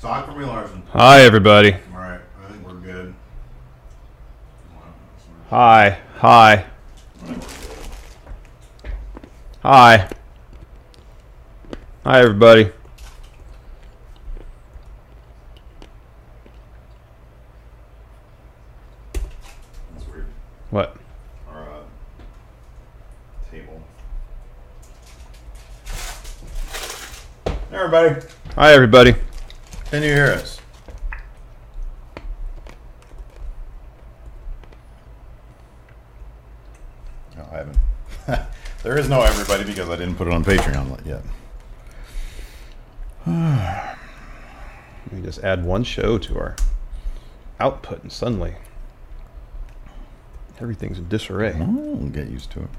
Talk for me, Larson. Hi, everybody. All right, I think we're good. Hi. Hi. Hi. Hi, everybody. That's weird. What? Our table. Hey, everybody. Hi, everybody. Can you hear us? No, I haven't. There is no everybody because I didn't put it on Patreon yet. We just add one show to our output, and suddenly everything's in disarray. We'll get used to it.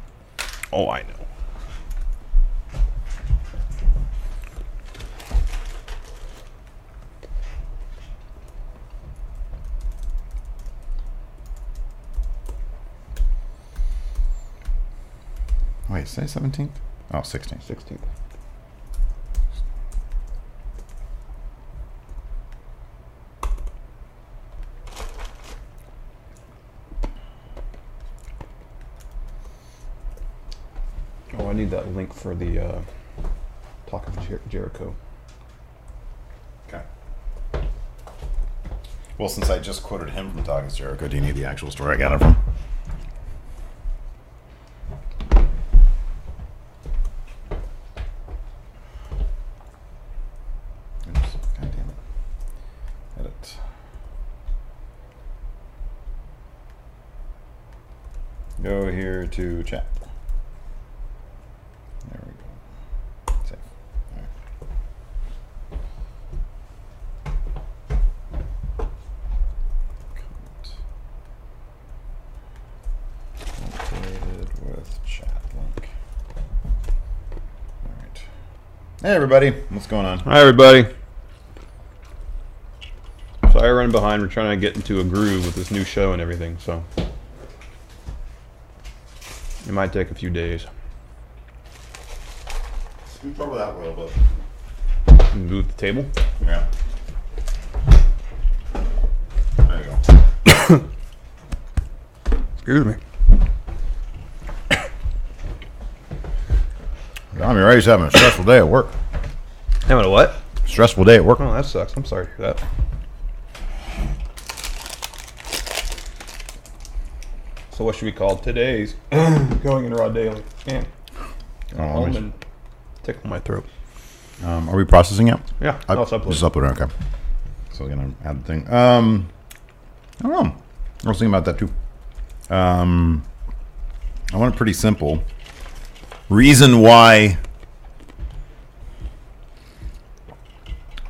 Oh, I know. Wait, say 17th? Oh, 16th. 16th. Oh, I need that link for the Talk of Jericho. Okay. Well, since I just quoted him from Talk of Jericho, do you need the actual story I got it from? Oops, God damn it. Edit. Go here to chat. There we go. Save. All right. Updated with chat link. All right. Hey everybody, what's going on? Hi, everybody. Sorry, I run behind. We're trying to get into a groove with this new show and everything, so it might take a few days. Scoot over that way a little bit. Move the table. Yeah. There you go. Excuse me. I'm already having a stressful day at work. Having a what? Stressful day at work. Oh, that sucks. I'm sorry to hear that. So what should we call today's going in raw daily? Man, home and tickle my throat. Are we processing it? Yeah, no, it's uploaded. Just uploaded, okay. So we're gonna add the thing. I don't know. I was thinking about that too. I want it pretty simple. Reason why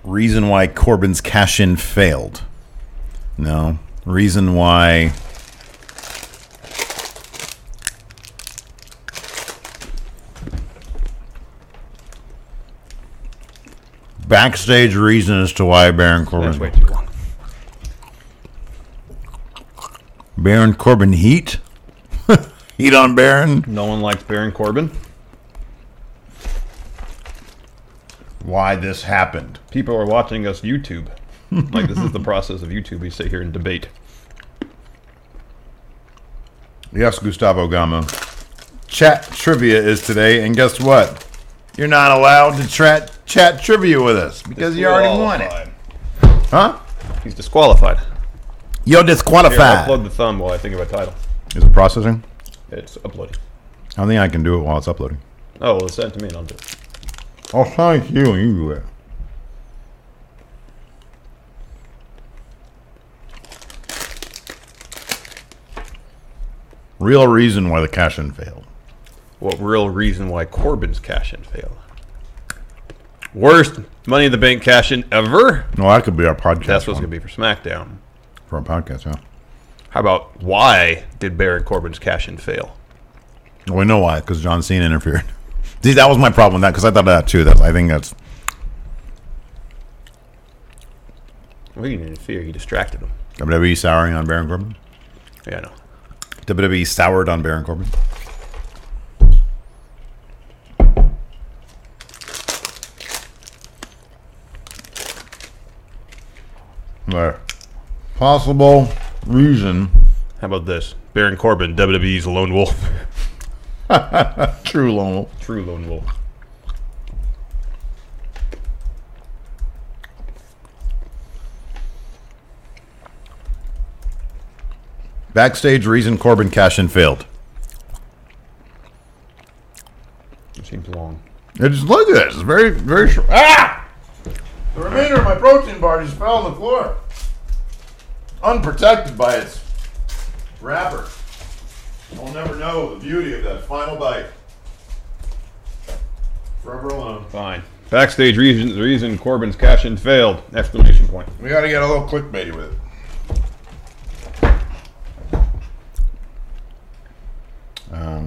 Corbyn's cash-in failed. No. Reason why backstage reason as to why Baron Corbin. That's way too long. Baron Corbin heat? Heat on Baron? No one likes Baron Corbin. Why this happened? People are watching us YouTube. Like, this is the process of YouTube. We sit here and debate. Yes, Gustavo Gama. Chat trivia is today, and guess what? You're not allowed to chat trivia with us because you already won it. Huh? He's disqualified. You're Here, disqualified. upload the thumb while I think of a title. Is it processing? It's uploading. I don't think I can do it while it's uploading. Oh, well, send it to me and I'll do it. Oh, thank you. You do it. Real reason why the cash-in failed. What real reason why Corbyn's cash-in failed? Worst Money in the Bank cash-in ever? No, that could be our podcast. That's what's one. going to be for SmackDown. For our podcast, yeah. How about why did Baron Corbyn's cash-in fail? We know why, because John Cena interfered. See, that was my problem with that, because I thought of that too. I think that's... Well, he didn't interfere. He distracted him. WWE souring on Baron Corbin? Yeah, I know. WWE soured on Baron Corbin? the possible reason. How about this? Baron Corbin, WWE's lone wolf. True lone wolf. True lone wolf. Backstage reason Corbin cash-in failed. It seems long. It's look at this. It's very, very short. Ah! The remainder of my protein bar just fell on the floor. Unprotected by its wrapper. I'll never know the beauty of that final bite. Forever alone. Fine. Backstage reason Corbin's cash-in failed! Exclamation point. We gotta get a little clickbaity with it.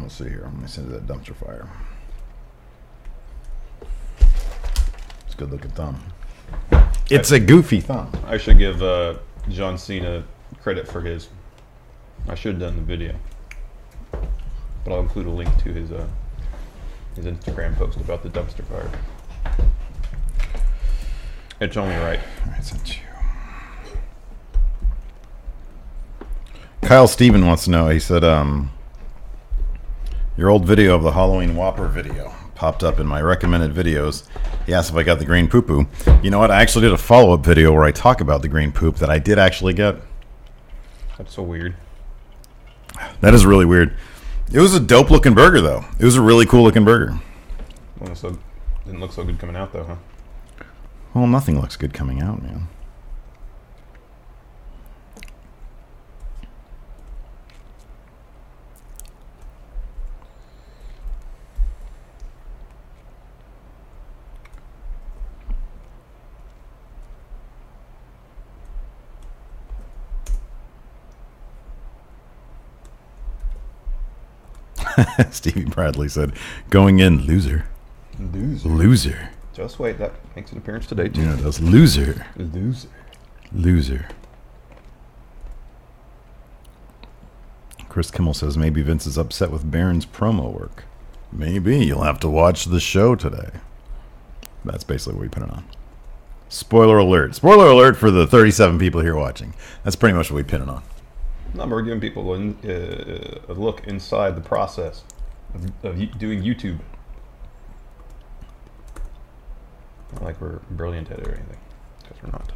Let's see here. Let me send you that dumpster fire. It's a good looking thumb. It's a goofy thumb. I should give John Cena credit for his. I should have done the video, but I'll include a link to his Instagram post about the dumpster fire. It's only right. I sent you. Kyle Steven wants to know. He said, your old video of the Halloween Whopper video popped up in my recommended videos. He asked if I got the green poo-poo. You know what? I actually did a follow-up video where I talk about the green poop that I did actually get. That's so weird. That is really weird. It was a dope-looking burger, though. It was a really cool-looking burger. Well, so didn't look so good coming out, though, huh? Well, nothing looks good coming out, man. Stevie Bradley said, going in, loser. Loser. Just wait, that makes an appearance today, too. Yeah, that's loser. Loser. Loser. Chris Kimmel says, maybe Vince is upset with Baron's promo work. Maybe. You'll have to watch the show today. That's basically what we put it on. Spoiler alert. Spoiler alert for the 37 people here watching. That's pretty much what we pin it on. No, we're giving people a look inside the process of doing YouTube. Not like we're brilliant at it or anything, because we're not.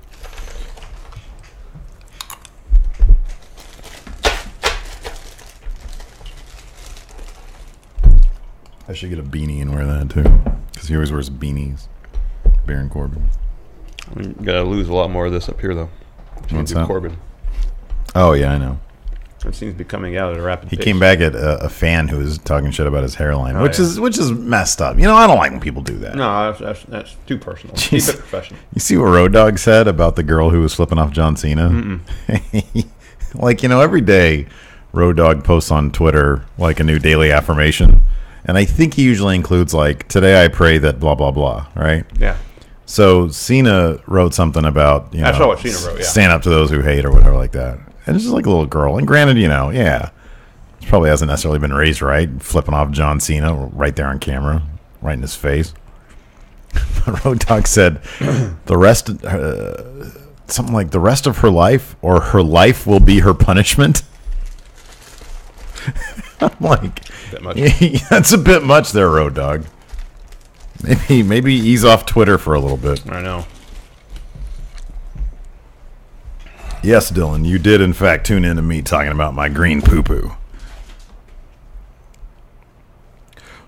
I should get a beanie and wear that too, because he always wears beanies. Baron Corbin. We gotta lose a lot more of this up here, though. What's that? Corbin. Oh yeah, I know. It seems to be coming out at a rapid He pace. came back at a fan who was talking shit about his hairline, Oh, which is messed up. You know, I don't like when people do that. No, that's too personal. Jeez. Keep it professional. You see what Road Dogg said about the girl who was flipping off John Cena? Like, you know, every day Road Dogg posts on Twitter like a new daily affirmation. And I think he usually includes like, today I pray that blah, blah, blah, right? Yeah. So Cena wrote something about, you I know, saw what Cena wrote, yeah. stand up to those who hate or whatever like that. And it's just like a little girl. And granted, you know, yeah, she probably hasn't necessarily been raised right, flipping off John Cena right there on camera, right in his face. Road Dogg said the rest, something like the rest of her life or her life will be her punishment. I'm like, That much. that's a bit much there, Road Dogg. Maybe ease off Twitter for a little bit. I know. Yes, Dylan, you did in fact tune in to me talking about my green poo-poo.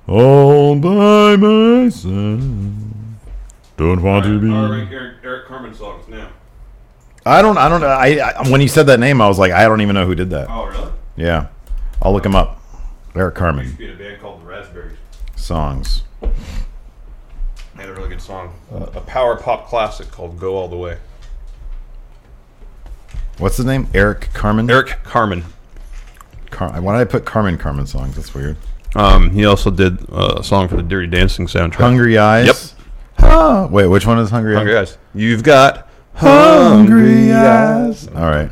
All by myself. Don't want to be. Eric Carmen songs now. I don't know. I when you said that name, I was like, I don't even know who did that. Oh, really? Yeah. I'll look him up. Eric Carmen. Used to be in a band called the Raspberries. Songs. They had a really good song. A power pop classic called Go All the Way. What's his name? Eric Carmen? Eric Carmen. Why did I put Carmen songs? That's weird. He also did a song for the Dirty Dancing soundtrack. Hungry Eyes? Yep. Huh. Wait, which one is Hungry Eyes? Hungry Eyes. You've got Hungry Eyes. All right.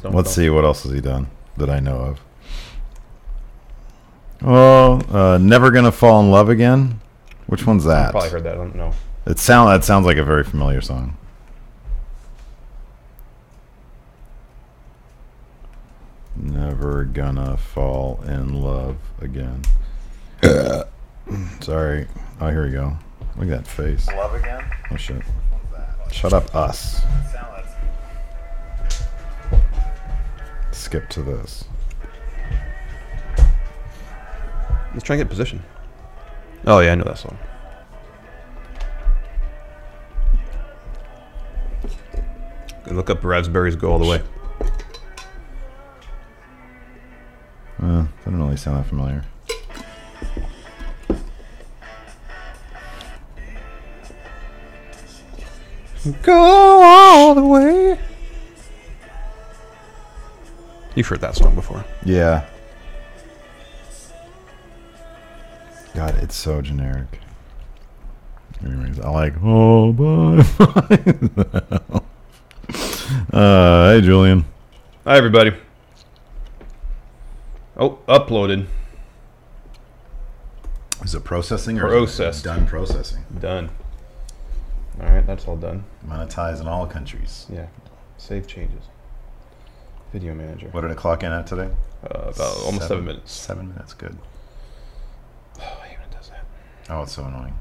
Let's see. see. What else has he done that I know of? Oh, Never Gonna Fall in Love Again? Which one's that? Probably heard that. I don't know. That sounds like a very familiar song. never gonna fall in love again. Sorry. Oh, here we go. Look at that face. Love again? Oh, shit. Shut up, us. Skip to this. Let's try and get position. Oh, yeah, I know that song. Look up Raspberries Go All the Way. Doesn't really sound that familiar. Go all the way. You've heard that song before. Yeah. God, it's so generic. Anyways, I like, oh, bye. Hey, Julian. Hi, everybody. Oh, uploaded. Is it processing or Processed. is it done processing? Done. All right, that's all done. Monetized in all countries. Yeah. Save changes. Video manager. What did it clock in at today? About almost 7 minutes. 7 minutes, good. Oh, I hate when it does that. Oh, it's so annoying.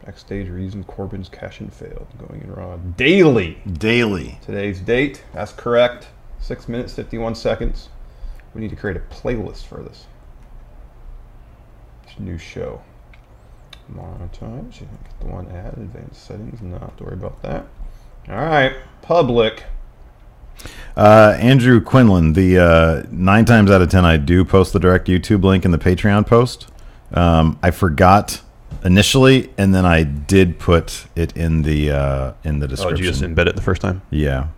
Backstage reason Corbin's cash-in failed. Going in Raw daily. Daily. Today's date. That's correct. 6 minutes, 51 seconds. We need to create a playlist for this. New show. Monetize. You get the one ad. Advanced settings. Not have to worry about that. All right. Public. Andrew Quinlan, the 9 times out of 10 I do post the direct YouTube link in the Patreon post. I forgot initially, and then I did put it in the description. Oh, did you just embed it the first time? Yeah,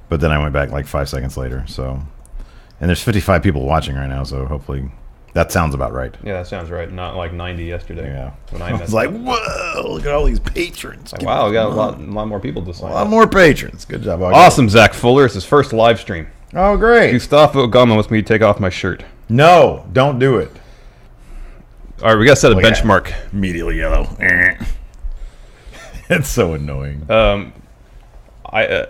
but then I went back like 5 seconds later. So, and there's 55 people watching right now, so hopefully that sounds about right. Yeah, that sounds right. Not like 90 yesterday. Yeah, When I was like, whoa, look at all these patrons. Like, wow, we got a lot more people to sign A lot up. more patrons. Good job. Awesome, Zach Fuller. It's his first live stream. Oh, great. Gustavo Gama wants me to take off my shirt. No, don't do it. All right, we got to set a Look at benchmark. Immediately yellow. It's so annoying.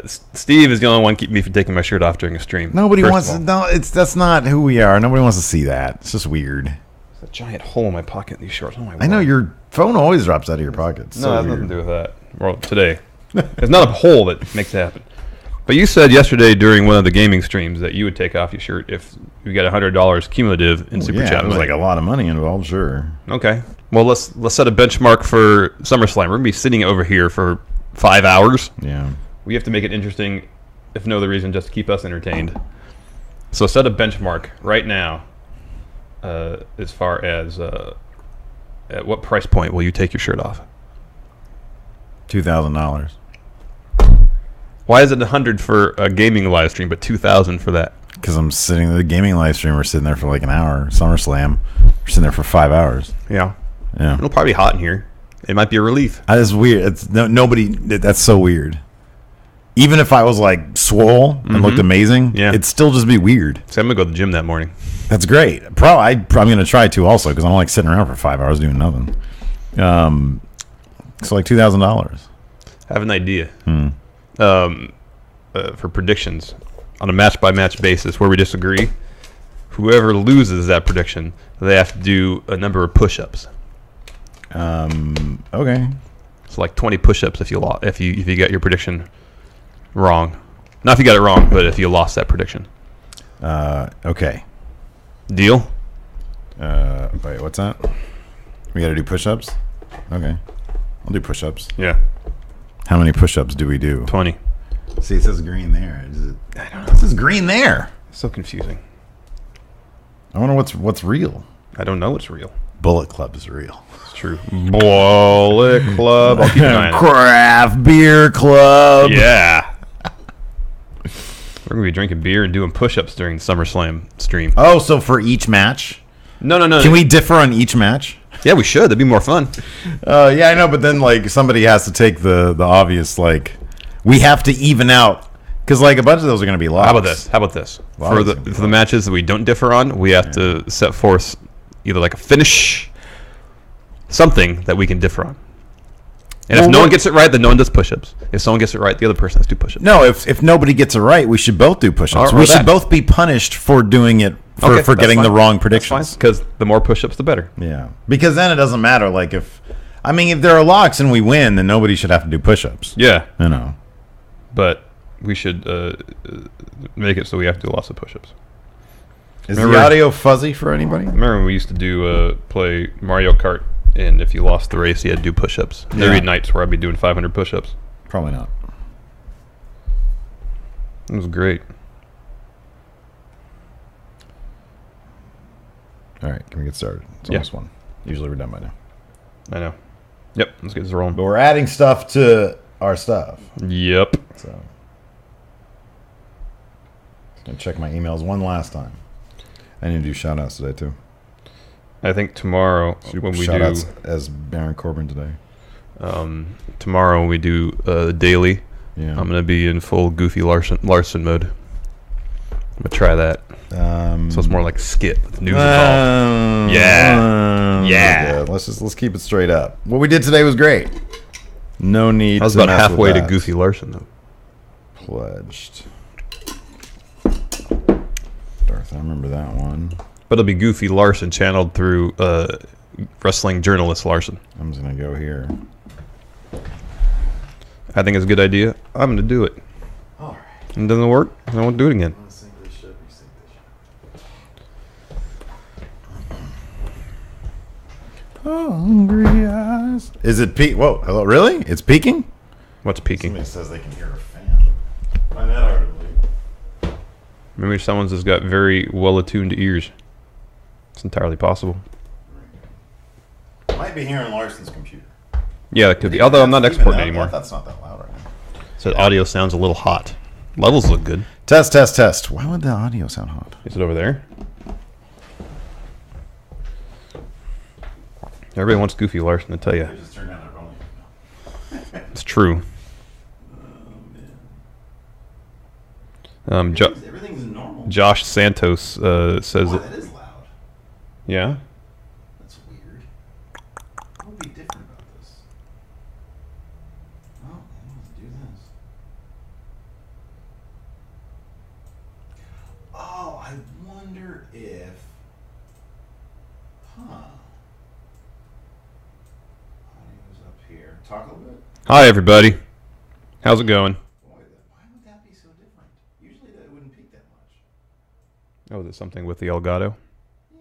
Steve is the only one keeping me from taking my shirt off during a stream. Nobody First wants of to. all. No, that's not who we are. Nobody wants to see that. It's just weird. There's a giant hole in my pocket in these shorts. Oh my I know word. your phone always drops out of your pocket. It's No, so it has weird. nothing to do with that. Well, today. It's not a hole that makes it happen. But you said yesterday during one of the gaming streams that you would take off your shirt if you got $100 cumulative in Super Yeah, Chat it was money. like a lot of money involved. Sure. Okay. Well, let's set a benchmark for SummerSlam. We're gonna be sitting over here for 5 hours. Yeah. We have to make it interesting, if no other reason, just to keep us entertained. So set a benchmark right now. As far as at what price point will you take your shirt off? $2,000. Why is it 100 for a gaming live stream, but 2,000 for that? Because I'm sitting the gaming live stream. We're sitting there for like an hour. SummerSlam. We're sitting there for 5 hours. Yeah. Yeah. It'll probably be hot in here. It might be a relief. That's weird. It's nobody. That's so weird. Even if I was like swole and looked amazing, Yeah. it'd still just be weird. So I'm gonna go to the gym that morning. That's great. I'm going to try to also because I don't like sitting around for 5 hours doing nothing. So like $2,000. I have an idea. For predictions on a match-by-match basis where we disagree. Whoever loses that prediction, they have to do a number of push-ups. Okay. So like 20 push-ups if you get your prediction wrong. Not if you got it wrong, but if you lost that prediction. Okay. Deal? Wait, what's that? We got to do push-ups? Okay. I'll do push-ups. Yeah. How many push-ups do we do? 20. See, it says green there. I don't know. It says green there. So confusing. I wonder what's real. I don't know what's real. Bullet Club is real. It's true. Bullet Club. I'll keep an eye on it. Craft Beer Club. Yeah. We're going to be drinking beer and doing push-ups during the SummerSlam stream. Oh, so for each match? No. Can we differ on each match? Yeah, we should. That'd be more fun. Yeah, I know, but then like somebody has to take the obvious, like we have to even out because like a bunch of those are going to be lost. How about this? Wow, For that's gonna be the matches that we don't differ on, we have to set forth either like a finish, something that we can differ on. And if no one gets it right, then no one does push-ups. If someone gets it right, the other person has to do push-ups. No, if nobody gets it right, we should both do push-ups. We should both be punished for doing it for getting the wrong predictions. Because the more push-ups, the better. Yeah, because then it doesn't matter. Like if there are locks and we win, then nobody should have to do push-ups. Yeah, But we should make it so we have to do lots of push-ups. Is the audio fuzzy for anybody? Remember when we used to do play Mario Kart, and if you lost the race, you had to do push-ups. Yeah. There'd be nights where I'd be doing 500 push-ups. Probably not. It was great. All right, can we get started? It's almost one. Usually we're done by now. I know. Yep, let's get this rolling. But we're adding stuff to our stuff. Yep. So, gonna check my emails one last time. I need to do shout-outs today, too. I think tomorrow when we shout-outs as Baron Corbin today. Tomorrow when we do daily, I'm going to be in full Goofy Larson mode. I'm going to try that. So it's more like skit with news involved. Yeah. Let's keep it straight up. What we did today was great. No need. I was about halfway to Goofy Larson, though. Pledged. Darth, I remember that one. But it'll be Goofy Larson channeled through wrestling journalist Larson. I'm just going to go here. I think it's a good idea. I'm going to do it. All right. If it doesn't work, I won't do it again. Hungry eyes. Is it peak? Whoa, hello, really? It's peaking? What's peaking? Somebody says they can hear a fan. Find that hard to believe. Maybe someone's just got very well-attuned ears. It's entirely possible. Might be hearing Larson's computer. Yeah, that could be. Although I'm not exporting anymore. That's not that loud right now. So the audio sounds a little hot. Levels look good. Test, test, test. Why would the audio sound hot? Is it over there? Everybody wants Goofy Larson to tell you. Just turn down their volume. It's true. Everything's normal. Josh Santos says that is loud. Yeah. That's weird. What would be different about this? Oh, I want to do this. Oh, I wonder if. Audio's up here. Talk a little bit. Hi, everybody. How's it going? Boy, why would that be so different? Usually that wouldn't peak that much. Oh, is it something with the Elgato? Yeah.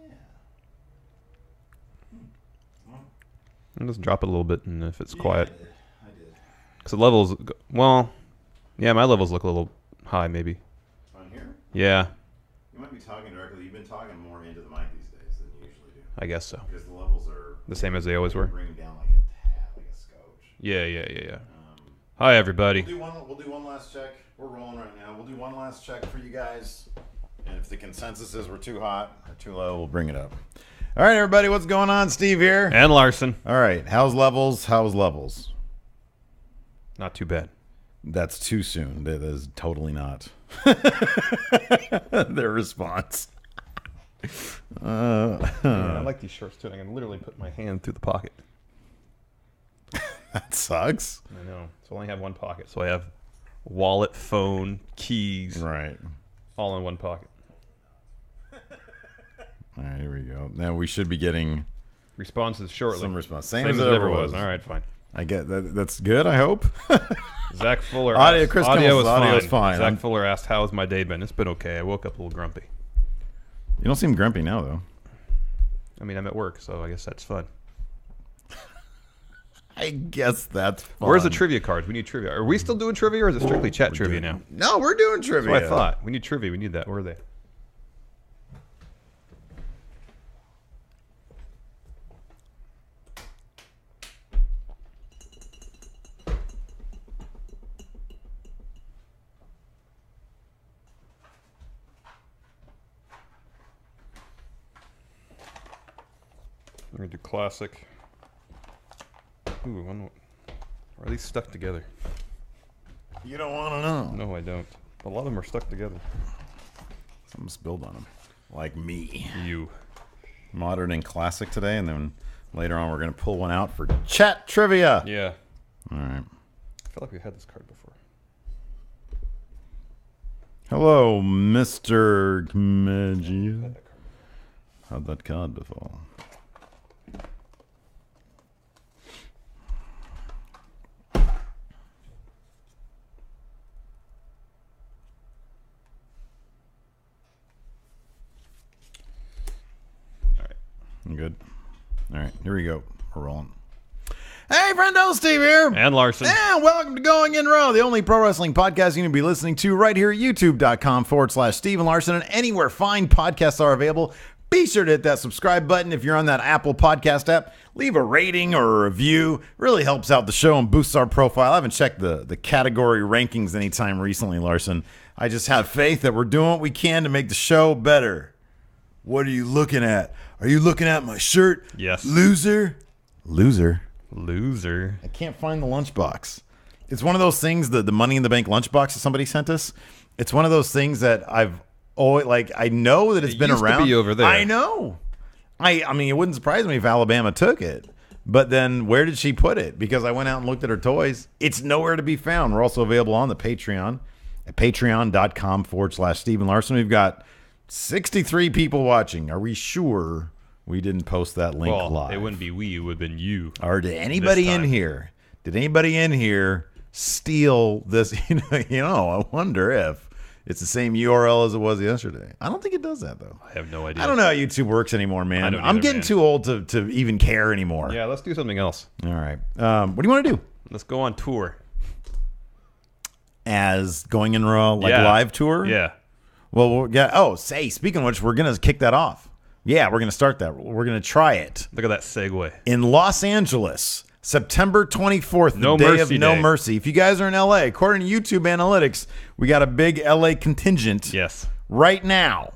I'll just drop it a little bit, and if it's quiet. I did. Because the levels, well, yeah, my levels look a little high, maybe. On here? Yeah. You might be talking directly. You've been talking more into the mic these days than you usually do. I guess so. Because the levels are The same as they always were? Bring them down like a tad, like a scotch. Yeah. Hi, everybody. We'll do one last check. We're rolling right now. We'll do one last check for you guys. And if the consensus is we're too hot or too low, we'll bring it up. All right, everybody, what's going on? Steve here. And Larson. All right, how's levels? How's levels? Not too bad. That's too soon. That is totally not their response. I like these shorts, too. I can literally put my hand through the pocket. That sucks. I know. So I only have one pocket. So I have wallet, phone, keys. Right. All in one pocket. All right, here we go. Now we should be getting responses shortly. Some response. Same as it ever was. All right, fine. I get that. That's good, I hope. Zach Fuller. Audio was fine. Zach Fuller asked, "How has my day been?" It's been okay. I woke up a little grumpy. You don't seem grumpy now, though. I mean, I'm at work, so I guess that's fun. I guess that's fun. Where's the trivia cards? We need trivia. Are we still doing trivia, or is it strictly chat trivia now? No, we're doing trivia. That's what I thought. We need trivia. We need that. Where are they? We're going to do classic. Ooh, are these stuck together? You don't want to know. No, I don't. A lot of them are stuck together. Something spilled on them. Like me. You. Modern and classic today, and then later on we're going to pull one out for chat trivia. Yeah. All right. I feel like we had this card before. Hello, Mr. Kmeji. Had that card before. I'm good. All right, here we go. We're rolling. Hey, friendo, Steve here. And Larson. And welcome to Going In Raw, the only pro wrestling podcast you need to be listening to right here at youtube.com/Steve and Larson, and anywhere fine podcasts are available. Be sure to hit that subscribe button if you're on that Apple podcast app. Leave a rating or a review. Really helps out the show and boosts our profile. I haven't checked the category rankings anytime recently, Larson. I just have faith that we're doing what we can to make the show better. What are you looking at? Are you looking at my shirt? Yes. Loser. Loser. I can't find the lunchbox. It's one of those things, the Money in the Bank lunchbox that somebody sent us. It's one of those things that I've always, like, I know that it's been used to around. be over there. I know. I mean, it wouldn't surprise me if Alabama took it. But then where did she put it? Because I went out and looked at her toys. It's nowhere to be found. We're also available on the Patreon at patreon.com/Steve and Larson. We've got 63 people watching. Are we sure we didn't post that link live? It wouldn't be we, it would have been you. Or did anybody in here? Did anybody in here steal this? I wonder if it's the same URL as it was yesterday. I don't think it does that, though. I have no idea. I don't know how YouTube works anymore, man. I don't I'm either, getting man. too old to even care anymore. Yeah, let's do something else. All right. What do you want to do? Let's go on tour. As Going In Raw, live tour? Yeah. Well, yeah. Oh, speaking of which, we're going to kick that off. Yeah, we're going to start that. We're going to try it. Look at that segue. In Los Angeles, September 24th, the No day Mercy of No Day. Mercy. If you guys are in LA, according to YouTube analytics, we got a big LA contingent. Yes. Right now,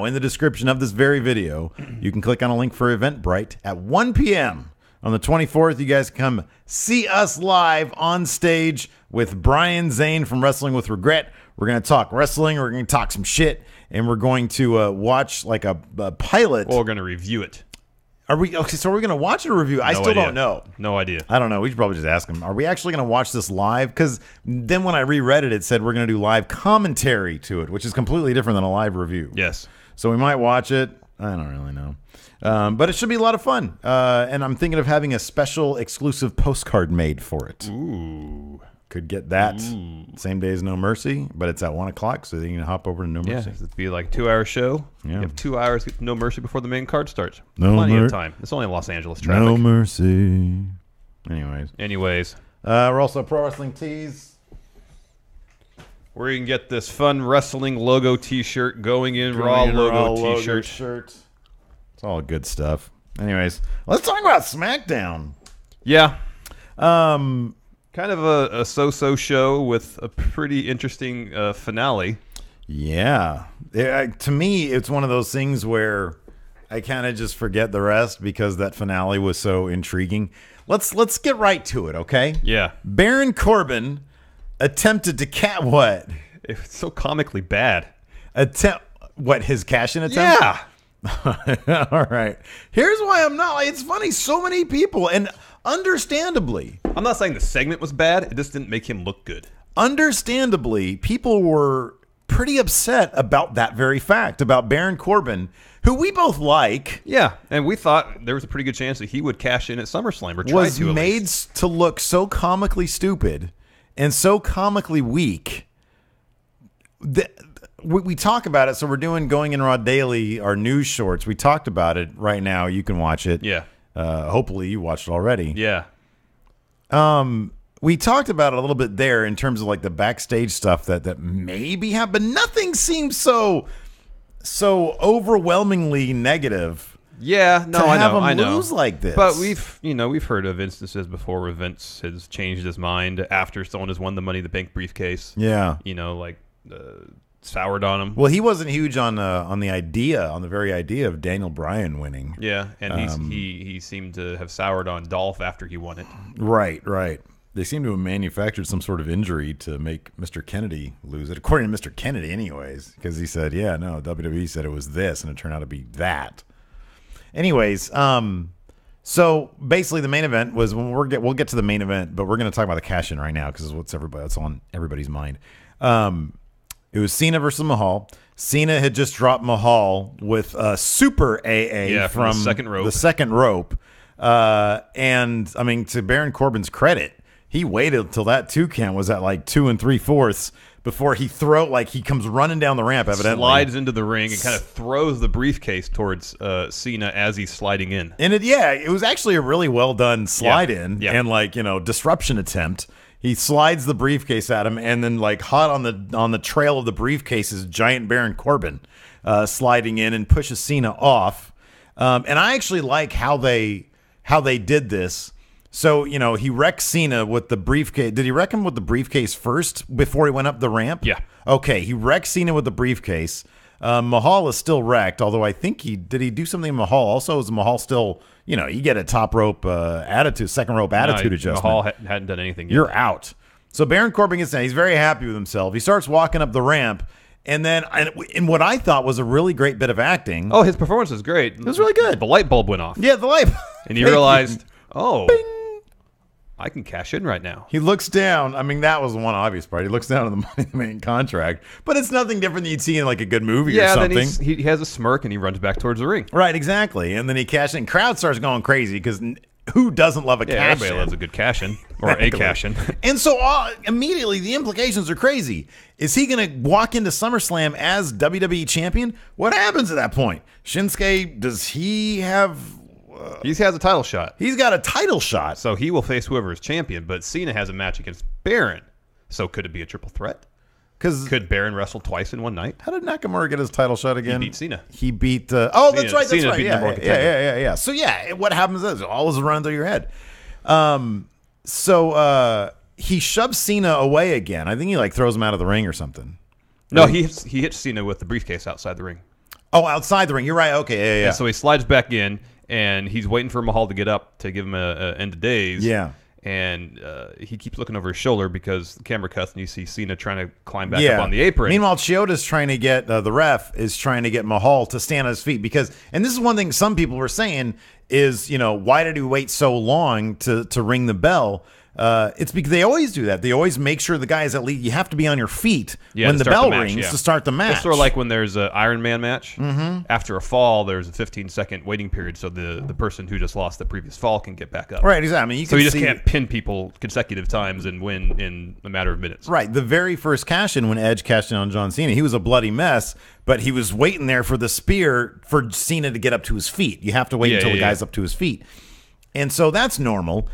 in the description of this very video, you can click on a link for Eventbrite at 1 p.m. on the 24th. You guys come see us live on stage with Brian Zane from Wrestling with Regret. We're going to talk wrestling. We're going to talk some shit. And we're going to watch like a pilot. Well, we're going to review it. Are we okay? So we're going to watch it or review? I No still idea. don't know. No idea. I don't know. We should probably just ask him. Are we actually going to watch this live? Because then when I reread it, it said we're going to do live commentary to it, which is completely different than a live review. Yes. So we might watch it. I don't really know. But it should be a lot of fun. And I'm thinking of having a special exclusive postcard made for it. Ooh. Could get that same day as No Mercy, but it's at 1 o'clock, so then you can hop over to No Yeah, Mercy. it'd be like a 2-hour show. Yeah. You have 2 hours to get No Mercy before the main card starts. No Plenty mer- of time. It's only Los Angeles traffic. No Mercy. Anyways, we're also Pro Wrestling Tees. Where you can get this fun wrestling logo T-shirt, Going In Raw logo T-shirt. Shirt. It's all good stuff. Anyways, let's talk about SmackDown. Yeah. Kind of a so-so show with a pretty interesting finale. Yeah. To me, it's one of those things where I kind of just forget the rest because that finale was so intriguing. Let's get right to it, okay? Yeah. Baron Corbin attempted to what? It's so comically bad. His cash-in attempt? Yeah. All right. Here's why I'm not. It's funny. So many people, and understandably. I'm not saying the segment was bad. It just didn't make him look good. Understandably, people were pretty upset about that very fact, about Baron Corbin, who we both like. Yeah, and we thought there was a pretty good chance that he would cash in at SummerSlam, or try Was to at made least. to look so comically stupid and so comically weak. We talk about it, so we're doing Going In Raw Daily, our news shorts. We talked about it right now. You can watch it. Yeah. Hopefully you watched it already. Yeah. We talked about it a little bit there in terms of like the backstage stuff that maybe happened, but nothing seems so overwhelmingly negative. Yeah, no, to I have know, him I know. lose like this. But we've heard of instances before where Vince has changed his mind after someone has won the Money in the Bank briefcase. Yeah. Soured on him. Well, he wasn't huge on the very idea of Daniel Bryan winning. Yeah, and he seemed to have soured on Dolph after he won it. Right. They seem to have manufactured some sort of injury to make Mr. Kennedy lose it, according to Mr. Kennedy anyways, because he said, yeah, no, WWE said it was this, and it turned out to be that. Anyways, So basically, the main event was when we'll get to the main event, but we're going to talk about the cash-in right now because that's on everybody's mind. It was Cena versus Mahal. Cena had just dropped Mahal with a super AA from the second rope. And I mean, to Baron Corbin's credit, he waited until that 2 count was at like 2 3/4 before he he comes running down the ramp, evidently. Slides into the ring and kind of throws the briefcase towards Cena as he's sliding in. And it was actually a really well done slide in and disruption attempt. He slides the briefcase at him, and then hot on the trail of the briefcase is giant Baron Corbin sliding in and pushes Cena off. And I actually like how they did this. So, he wrecked Cena with the briefcase. Did he wreck him with the briefcase first before he went up the ramp? Yeah. Okay, he wrecked Cena with the briefcase. Mahal is still wrecked, although I think did he do something to Mahal? Also, is Mahal still, you get a top rope second rope attitude adjustment. Mahal hadn't done anything yet. You're out. So Baron Corbin gets down. He's very happy with himself. He starts walking up the ramp. And then, in what I thought was a really great bit of acting. Oh, his performance was great. It was really good. The light bulb went off. Yeah, the light bulb. And he realized, Bing. I can cash in right now. He looks down. I mean, that was one obvious part. He looks down at the money main contract. But it's nothing different than you'd see in a good movie or something. Yeah, then he has a smirk and he runs back towards the ring. Right, exactly. And then he cashes in. Crowd starts going crazy because who doesn't love a cash-in? Everybody loves a good cash-in or a cash-in. And so immediately the implications are crazy. Is he going to walk into SummerSlam as WWE champion? What happens at that point? Shinsuke, does he have... he has a title shot. He's got a title shot. So he will face whoever is champion, but Cena has a match against Baron. So could it be a triple threat? Could Baron wrestle twice in one night? How did Nakamura get his title shot again? He beat Cena. He beat... that's right. Cena beat Yeah. So, what happens is all is running through your head. He shoves Cena away again. I think he throws him out of the ring or something. No, he hits Cena with the briefcase outside the ring. Oh, outside the ring. You're right. Okay, yeah. And so he slides back in, and he's waiting for Mahal to get up to give him a end of days. Yeah. And he keeps looking over his shoulder because the camera cuts and you see Cena trying to climb back up on the apron. Meanwhile, Chioda's trying to get, the ref is trying to get Mahal to stand on his feet because, and this is one thing some people were saying is, why did he wait so long to ring the bell? It's because they always do that. They always make sure the guy is at least, you have to be on your feet when the bell rings to start the match. It's sort of like when there's an Iron Man match. Mm-hmm. After a fall, there's a 15-second waiting period so the person who just lost the previous fall can get back up. Right, exactly. You just can't pin people consecutive times and win in a matter of minutes. Right. The very first cash-in when Edge cashed in on John Cena, he was a bloody mess, but he was waiting there for the spear for Cena to get up to his feet. You have to wait until the guy's up to his feet. And so that's normal.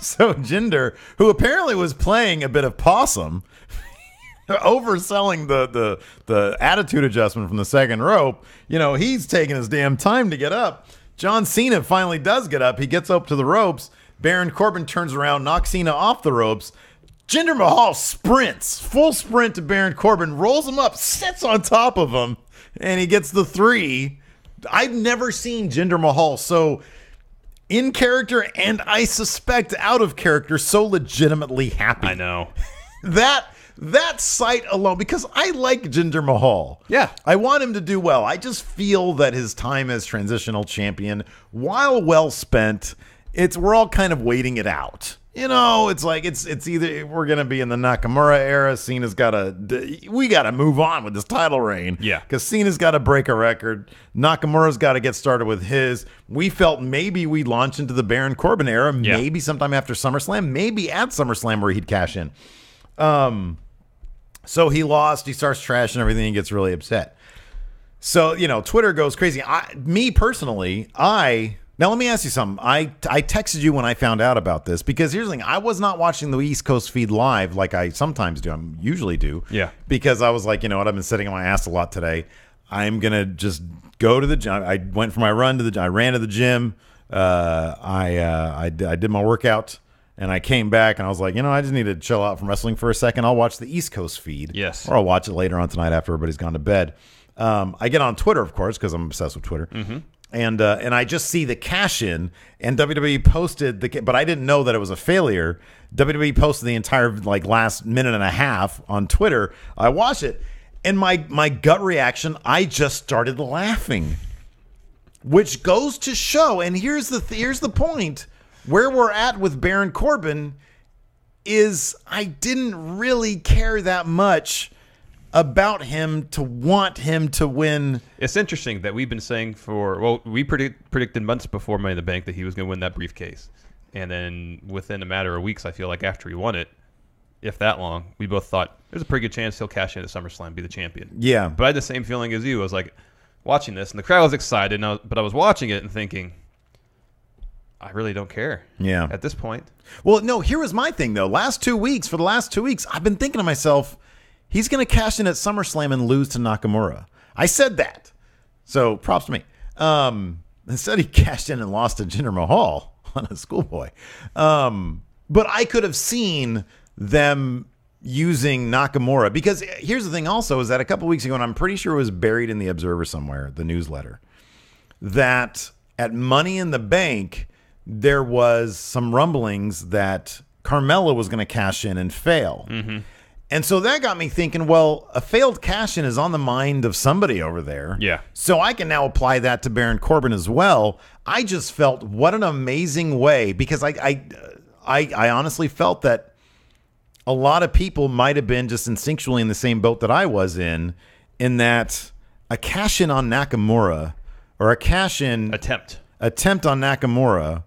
So Jinder, who apparently was playing a bit of possum, overselling the attitude adjustment from the second rope, he's taking his damn time to get up. John Cena finally does get up. He gets up to the ropes. Baron Corbin turns around, knocks Cena off the ropes. Jinder Mahal sprints, full sprint to Baron Corbin, rolls him up, sits on top of him, and he gets the 3. I've never seen Jinder Mahal so in character and I suspect out of character so legitimately happy. I know. That sight alone, because I like Jinder Mahal. Yeah. I want him to do well. I just feel that his time as transitional champion, while well spent, we're all kind of waiting it out. It's either we're going to be in the Nakamura era. Cena's we got to move on with this title reign. Yeah. Because Cena's got to break a record. Nakamura's got to get started with his. We felt maybe we'd launch into the Baron Corbin era, maybe sometime after SummerSlam, maybe at SummerSlam where he'd cash in. So he lost. He starts trashing everything. He gets really upset. So, Twitter goes crazy. Me personally, Now, let me ask you something. I texted you when I found out about this because here's the thing. I was not watching the East Coast feed live like I sometimes do. I usually do. Yeah. Because I was like, you know what? I've been sitting on my ass a lot today. I'm going to just go to the gym. I went for my run to the gym. I ran to the gym. I did my workout and I came back and I was like, I just need to chill out from wrestling for a second. I'll watch the East Coast feed. Yes. Or I'll watch it later on tonight after everybody's gone to bed. I get on Twitter, of course, because I'm obsessed with Twitter. Mm-hmm. And I just see the cash in, and WWE posted but I didn't know that it was a failure. WWE posted the entire last minute and a half on Twitter. I watched it, and my gut reaction, I just started laughing which goes to show, and here's the point, where we're at with Baron Corbin is I didn't really care that much about him to want him to win. It's interesting that we've been saying we predicted months before Money in the Bank that he was going to win that briefcase. And then within a matter of weeks, I feel like after he won it, if that long, we both thought there's a pretty good chance he'll cash in at SummerSlam, be the champion. Yeah. But I had the same feeling as you. I was like watching this, and the crowd was excited, but I was watching it and thinking, I really don't care. Yeah. At this point. Well, no, here was my thing, though. For the last 2 weeks, I've been thinking to myself, he's going to cash in at SummerSlam and lose to Nakamura. I said that. So props to me. Instead, he cashed in and lost to Jinder Mahal on a schoolboy. But I could have seen them using Nakamura, because here's the thing also is that a couple weeks ago, and I'm pretty sure it was buried in the Observer somewhere, the newsletter, that at Money in the Bank, there was some rumblings that Carmella was going to cash in and fail. Mm-hmm. And so that got me thinking, well, a failed cash-in is on the mind of somebody over there. Yeah. So I can now apply that to Baron Corbin as well. I just felt what an amazing way, because I honestly felt that a lot of people might have been just instinctually in the same boat that I was in that a cash-in on Nakamura or a cash-in attempt on Nakamura,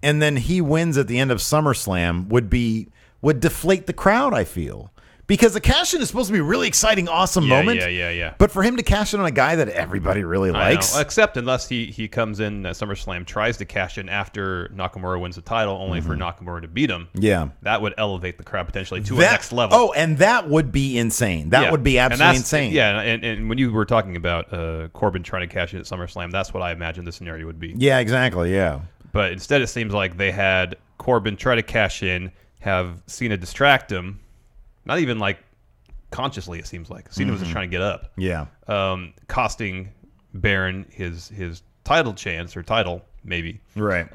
and then he wins at the end of SummerSlam would deflate the crowd, I feel. Because the cash-in is supposed to be a really exciting, awesome moment. Yeah. But for him to cash in on a guy that everybody really likes. Except unless he comes in at SummerSlam, tries to cash in after Nakamura wins the title, only for Nakamura to beat him. Yeah. That would elevate the crowd potentially to a next level. Oh, and that would be insane. That would be absolutely insane. Yeah, and when you were talking about Corbin trying to cash in at SummerSlam, that's what I imagined the scenario would be. Yeah, exactly, yeah. But instead it seems like they had Corbin try to cash in, have Cena distract him. Not even like consciously, it seems like. Cena was just trying to get up. Yeah. Costing Baron his title chance, or title, maybe. Right.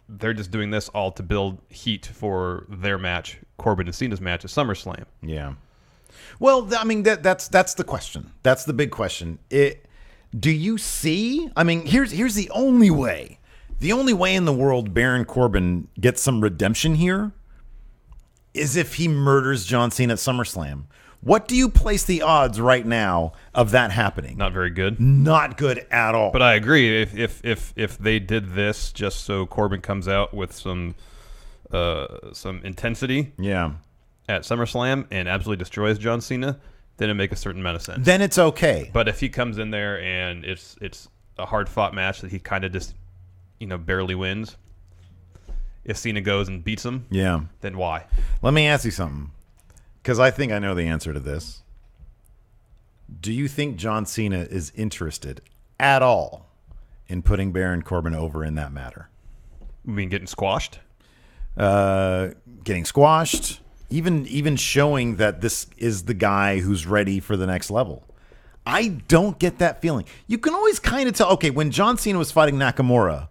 They're just doing this all to build heat for their match, Corbin and Cena's match at SummerSlam. Yeah. Well, I mean, that's the question. That's the big question. Do you see? I mean, here's the only way. The only way in the world Baron Corbin gets some redemption here is if he murders John Cena at SummerSlam. What do you place the odds right now of that happening? Not very good. Not good at all. But I agree. If they did this just so Corbin comes out with some intensity, at SummerSlam and absolutely destroys John Cena, then it make a certain amount of sense. Then it's okay. But if he comes in there and it's a hard fought match that he kind of just barely wins, if Cena goes and beats him, then why? Let me ask you something, because I think I know the answer to this. Do you think John Cena is interested at all in putting Baron Corbin over in that matter? You mean getting squashed? Getting squashed, even showing that this is the guy who's ready for the next level. I don't get that feeling. You can always kind of tell, okay, when John Cena was fighting Nakamura,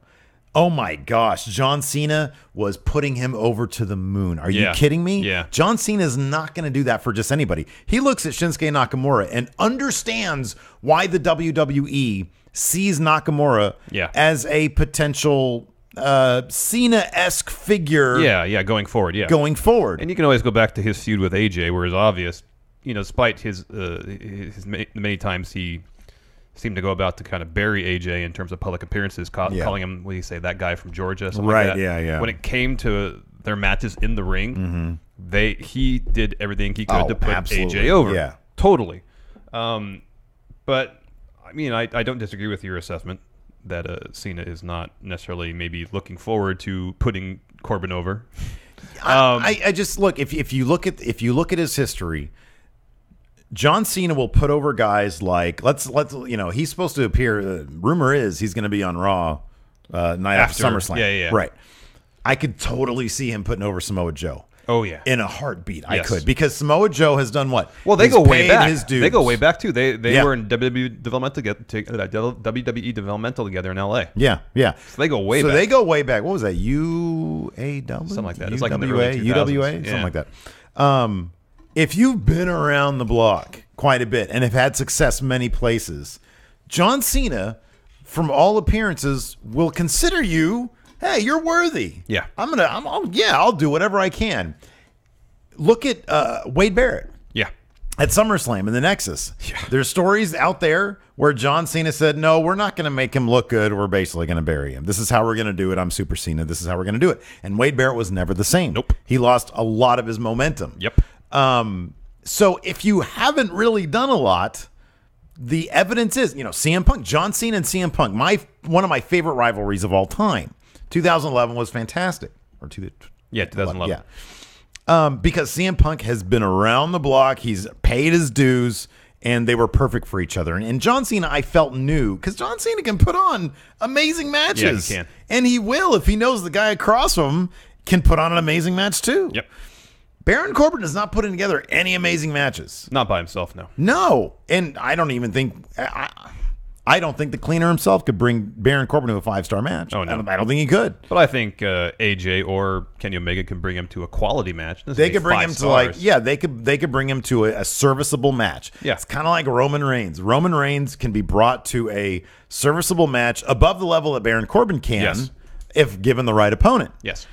oh my gosh, John Cena was putting him over to the moon. Are you kidding me? Yeah. John Cena is not going to do that for just anybody. He looks at Shinsuke Nakamura and understands why the WWE sees Nakamura as a potential Cena-esque figure. Yeah, going forward. Yeah, going forward. And you can always go back to his feud with AJ, where it's obvious, despite his many times he seemed to go about to kind of bury AJ in terms of public appearances, calling him, what do you say, that guy from Georgia, something like that. Yeah. When it came to their matches in the ring, he did everything he could to put AJ over. Yeah, totally. But I mean, I don't disagree with your assessment that Cena is not necessarily maybe looking forward to putting Corbin over. I just look, if you look at his history, John Cena will put over guys like let's he's supposed to appear. Rumor is he's going to be on Raw night after SummerSlam. Yeah. Right. I could totally see him putting over Samoa Joe. Oh yeah, in a heartbeat. I could, because Samoa Joe has done what? Well, they go way back. His dues. They go way back too. They were in WWE developmental together in LA. Yeah. So they go way back. So they go way back. What was that? UAW? Something like that. It's like in the early 2000s. UWA, something like that. If you've been around the block quite a bit and have had success many places, John Cena from all appearances, will consider you, hey, you're worthy. Yeah. I'll do whatever I can. Look at Wade Barrett. Yeah. At SummerSlam in the Nexus. Yeah. There's stories out there where John Cena said, no, we're not going to make him look good. We're basically going to bury him. This is how we're going to do it. I'm Super Cena. This is how we're going to do it. And Wade Barrett was never the same. Nope. He lost a lot of his momentum. Yep. So if you haven't really done a lot, the evidence is, CM Punk, John Cena and CM Punk, one of my favorite rivalries of all time. 2011 was fantastic. 2011. Yeah. Because CM Punk has been around the block. He's paid his dues, and they were perfect for each other. And John Cena, I felt knew, because John Cena can put on amazing matches. Yeah, he can. And he will if he knows the guy across from him can put on an amazing match too. Yep. Baron Corbin is not putting together any amazing matches. Not by himself, no. No. And I don't even think... I don't think the cleaner himself could bring Baron Corbin to a 5-star match. Oh, no. I don't think he could. But I think AJ or Kenny Omega can bring him to a quality match. They could bring him to they could bring him to a serviceable match. Yeah. It's kind of like Roman Reigns. Roman Reigns can be brought to a serviceable match above the level that Baron Corbin can, Yes. if given the right opponent. Yes.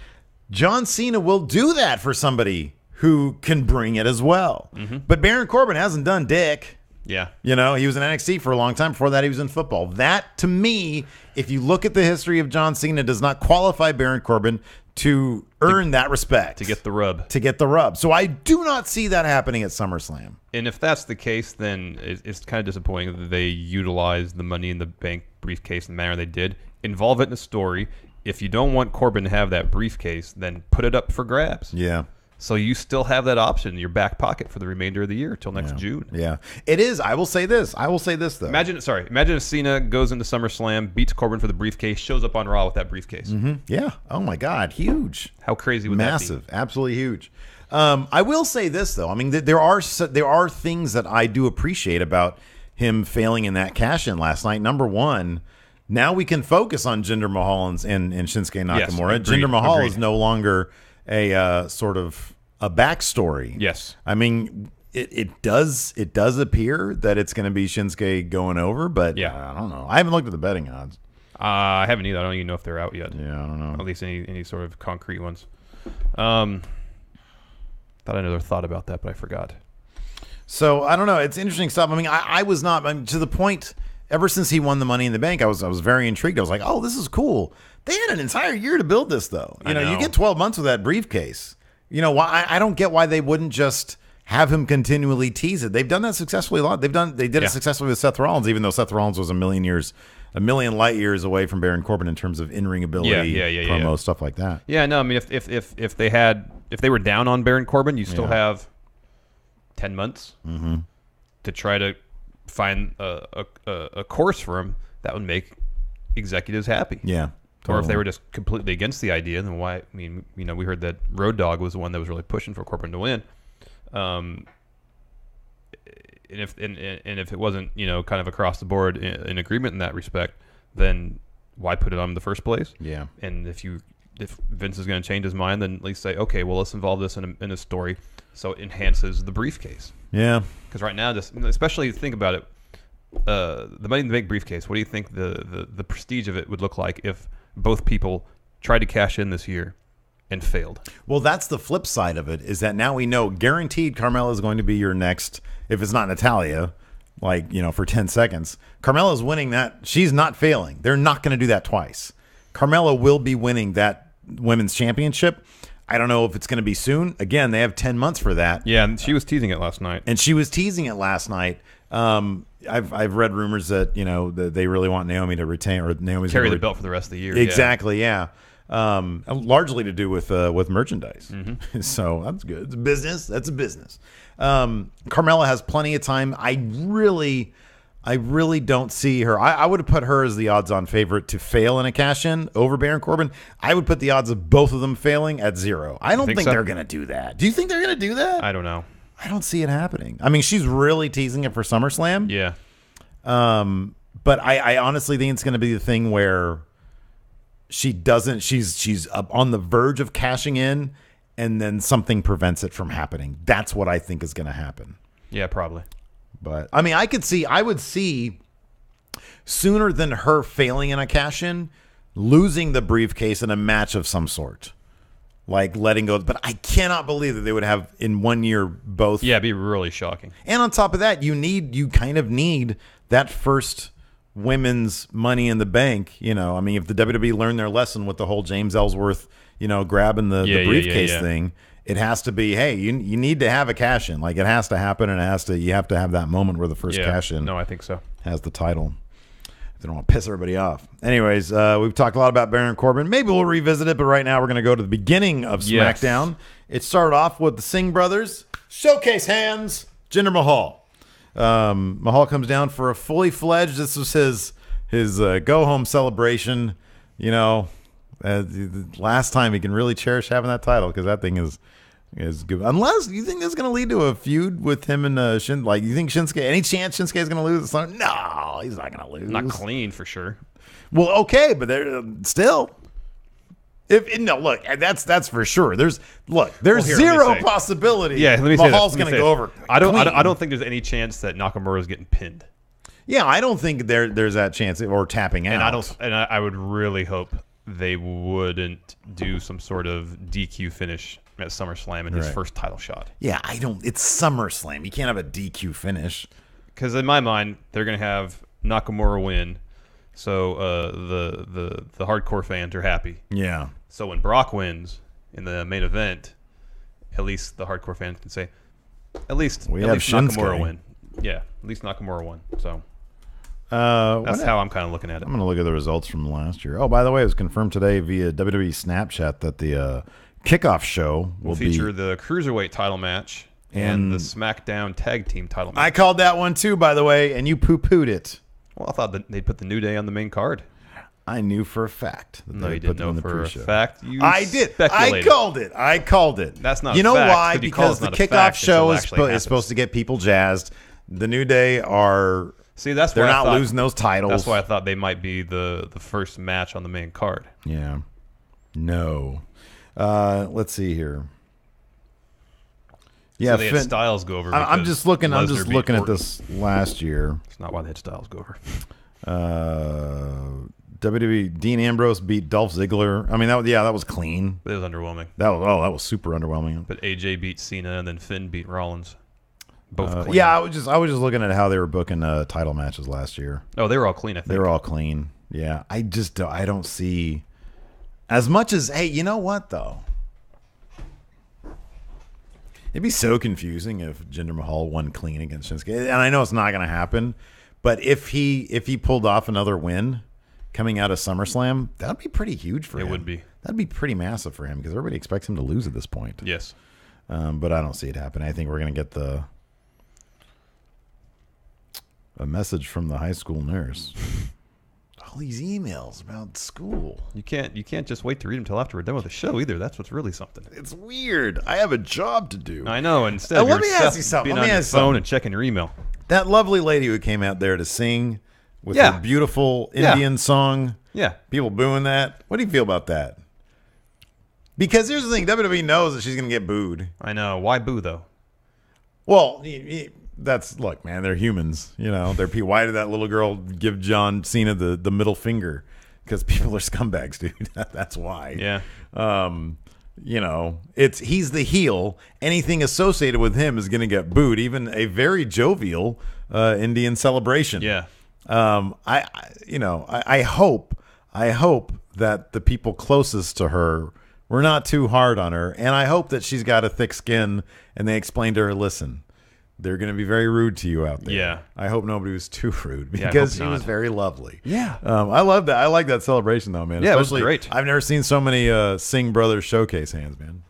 John Cena will do that for somebody who can bring it as well. Mm-hmm. But Baron Corbin hasn't done dick. Yeah. He was in NXT for a long time. Before that, he was in football. That, to me, if you look at the history of John Cena, does not qualify Baron Corbin to earn that respect. To get the rub. So I do not see that happening at SummerSlam. And if that's the case, then it's kind of disappointing that they utilized the Money in the Bank briefcase in the manner they did. Involve it in a story. If you don't want Corbin to have that briefcase, then put it up for grabs. Yeah. So you still have that option in your back pocket for the remainder of the year till next June. Yeah. It is. I will say this, though. Imagine if Cena goes into SummerSlam, beats Corbin for the briefcase, shows up on Raw with that briefcase. Mm-hmm. Yeah. Oh, my God. Huge. How crazy would that be? Massive. Absolutely huge. I will say this, though. I mean, there are things that I do appreciate about him failing in that cash-in last night. Number one, now we can focus on Jinder Mahal and Shinsuke Nakamura. Yes, agreed, Jinder Mahal agreed. is no longer a sort of a backstory. Yes. I mean, it does appear that it's going to be Shinsuke going over, but I don't know. I haven't looked at the betting odds. I haven't either. I don't even know if they're out yet. Yeah, I don't know. At least any sort of concrete ones. Thought I never thought about that, but I forgot. So I don't know. It's interesting stuff. I mean, I was not to the point. Ever since he won the Money in the Bank, I was very intrigued. I was like, oh, this is cool. They had an entire year to build this, though. You know, you get 12 months with that briefcase. Why I don't get why they wouldn't just have him continually tease it. They've done that successfully a lot. They did it successfully with Seth Rollins, even though Seth Rollins was a million light years away from Baron Corbin in terms of in-ring ability, promo, stuff like that. Yeah, no, I mean if they were down on Baron Corbin, you still have 10 months to try to find a course for him that would make executives happy. Yeah. Totally. Or if they were just completely against the idea, then why? I mean, we heard that Road Dogg was the one that was really pushing for Corbin to win. And if it wasn't, kind of across the board in agreement in that respect, then why put it on in the first place? Yeah. And if Vince is going to change his mind, then at least say, okay, well, let's involve this in a story so it enhances the briefcase. Yeah. Because right now, especially think about it, the Money in the Bank briefcase. What do you think the prestige of it would look like if both people tried to cash in this year and failed? Well, that's the flip side of it, is that now we know guaranteed Carmella is going to be your next, if it's not Natalya, for 10 seconds. Carmella's winning that. She's not failing. They're not going to do that twice. Carmella will be winning that women's championship. I don't know if it's going to be soon. Again, they have 10 months for that. Yeah, and she was teasing it last night. I've read rumors that that they really want Naomi to retain, or Naomi's carry the belt for the rest of the year. Exactly, yeah. Largely to do with merchandise. Mm-hmm. So that's good. It's a business. That's a business. Carmella has plenty of time. I really don't see her. I would have put her as the odds-on favorite to fail in a cash-in over Baron Corbin. I would put the odds of both of them failing at 0. I don't think they're going to do that. Do you think they're going to do that? I don't know. I don't see it happening. I mean, she's really teasing it for SummerSlam. Yeah. But I honestly think it's going to be the thing where she doesn't. She's up on the verge of cashing in, and then something prevents it from happening. That's what I think is going to happen. Yeah, probably. But I mean, I would see sooner than her failing in a cash-in, losing the briefcase in a match of some sort. Like letting go. But I cannot believe that they would have in 1 year both. Yeah, it'd be really shocking. And on top of that, you kind of need that first women's Money in the Bank. You know, I mean, if the WWE learned their lesson with the whole James Ellsworth, grabbing the briefcase thing, it has to be, hey, you need to have a cash-in. Like, it has to happen, and you have to have that moment where the first cash-in No, I think so. has the title. They don't want to piss everybody off. Anyways, we've talked a lot about Baron Corbin. Maybe we'll revisit it, but right now we're going to go to the beginning of SmackDown. It started off with the Singh brothers, showcase hands, Jinder Mahal. Mahal comes down for a fully fledged. This was his go home celebration. The last time he can really cherish having that title, because that thing is good. Unless you think it's going to lead to a feud with him and Shin. Like, you think Shinsuke? Any chance Shinsuke is going to lose? No, he's not going to lose. Not clean for sure. Well, okay, but they're still. Look, that's for sure. There's zero possibility. Yeah, let me say Mahal's going to go over. I don't think there's any chance that Nakamura's getting pinned. Yeah, I don't think there's that chance, or tapping out. And I would really hope they wouldn't do some sort of DQ finish at SummerSlam in his first title shot. Yeah, it's SummerSlam. You can't have a DQ finish. Because in my mind, they're going to have Nakamura win, so the hardcore fans are happy. Yeah. So when Brock wins in the main event, at least the hardcore fans can say, at least Nakamura win. Yeah, at least Nakamura won. So that's how I'm kind of looking at it. I'm going to look at the results from last year. Oh, by the way, it was confirmed today via WWE Snapchat that the kickoff show will feature the Cruiserweight title match and the SmackDown Tag Team title match. I called that one too, by the way, and you poo-pooed it. Well, I thought that they'd put the New Day on the main card. I knew for a fact. No, you didn't know for a fact. I did. I called it. That's not. You know fact. why? Because the kickoff show is supposed to get people jazzed. The New Day are. See, they're not losing those titles. That's why I thought they might be the first match on the main card. Yeah. No. Let's see here. Yeah, so they had Styles go over. I'm just looking at this last year. That's not why they had Styles go over. WWE Dean Ambrose beat Dolph Ziggler. I mean, that was clean. It was underwhelming. That was super underwhelming. But AJ beat Cena, and then Finn beat Rollins. Both clean. Yeah, I was just looking at how they were booking title matches last year. Oh, they were all clean. I think they were all clean. Yeah, I don't see as much as. Hey, you know what though? It'd be so confusing if Jinder Mahal won clean against Shinsuke, and I know it's not going to happen. But if he pulled off another win coming out of SummerSlam, that'd be pretty huge for him. It would be. That'd be pretty massive for him because everybody expects him to lose at this point. Yes. But I don't see it happening. I think we're going to get a message from the high school nurse. All these emails about school. You can't just wait to read them until after we're done with the show either. That's what's really something. It's weird. I have a job to do. I know. Instead of let me ask you something. Being on your phone and checking your email. That lovely lady who came out there to sing with her beautiful Indian song. Yeah. People booing that. What do you feel about that? Because here's the thing. WWE knows that she's going to get booed. I know. Why boo, though? Well, look, man, they're humans. They're people. Why did that little girl give John Cena the middle finger? Because people are scumbags, dude. That's why. Yeah. He's the heel. Anything associated with him is going to get booed. Even a very jovial Indian celebration. Yeah. I hope that the people closest to her were not too hard on her, and I hope that she's got a thick skin, and they explained to her, listen, they're going to be very rude to you out there. Yeah. I hope nobody was too rude because she was very lovely. Yeah. I love that. I like that celebration, though, man. Yeah, especially, it was great. I've never seen so many Singh brothers showcase hands, man.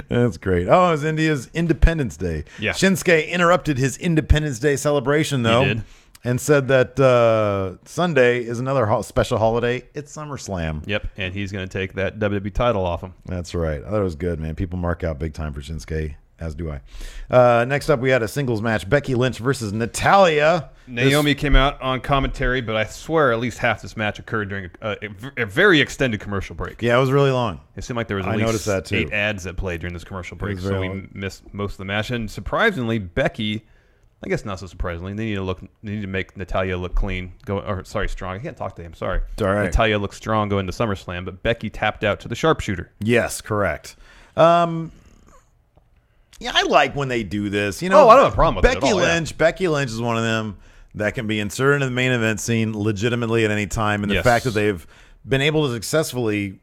That's great. Oh, it was India's Independence Day. Yeah. Shinsuke interrupted his Independence Day celebration, though. He did. And said that Sunday is another special holiday. It's SummerSlam. Yep, and he's going to take that WWE title off him. That's right. I thought it was good, man. People mark out big time for Shinsuke, as do I. Next up, we had a singles match. Becky Lynch versus Natalya. Naomi came out on commentary, but I swear at least half this match occurred during a very extended commercial break. Yeah, it was really long. It seemed like there was at least that too. 8 ads that played during this commercial break, so we missed most of the match. And surprisingly, Becky I guess not so surprisingly. They need to make Natalya look clean. Strong. I can't talk to him. Sorry. It's all right. Natalya looks strong going to SummerSlam, but Becky tapped out to the sharpshooter. Yes, correct. Yeah, I like when they do this. You know, I don't have a problem with Becky it at all, Lynch. Becky Lynch is one of them that can be inserted in the main event scene legitimately at any time, and the fact that they've been able to successfully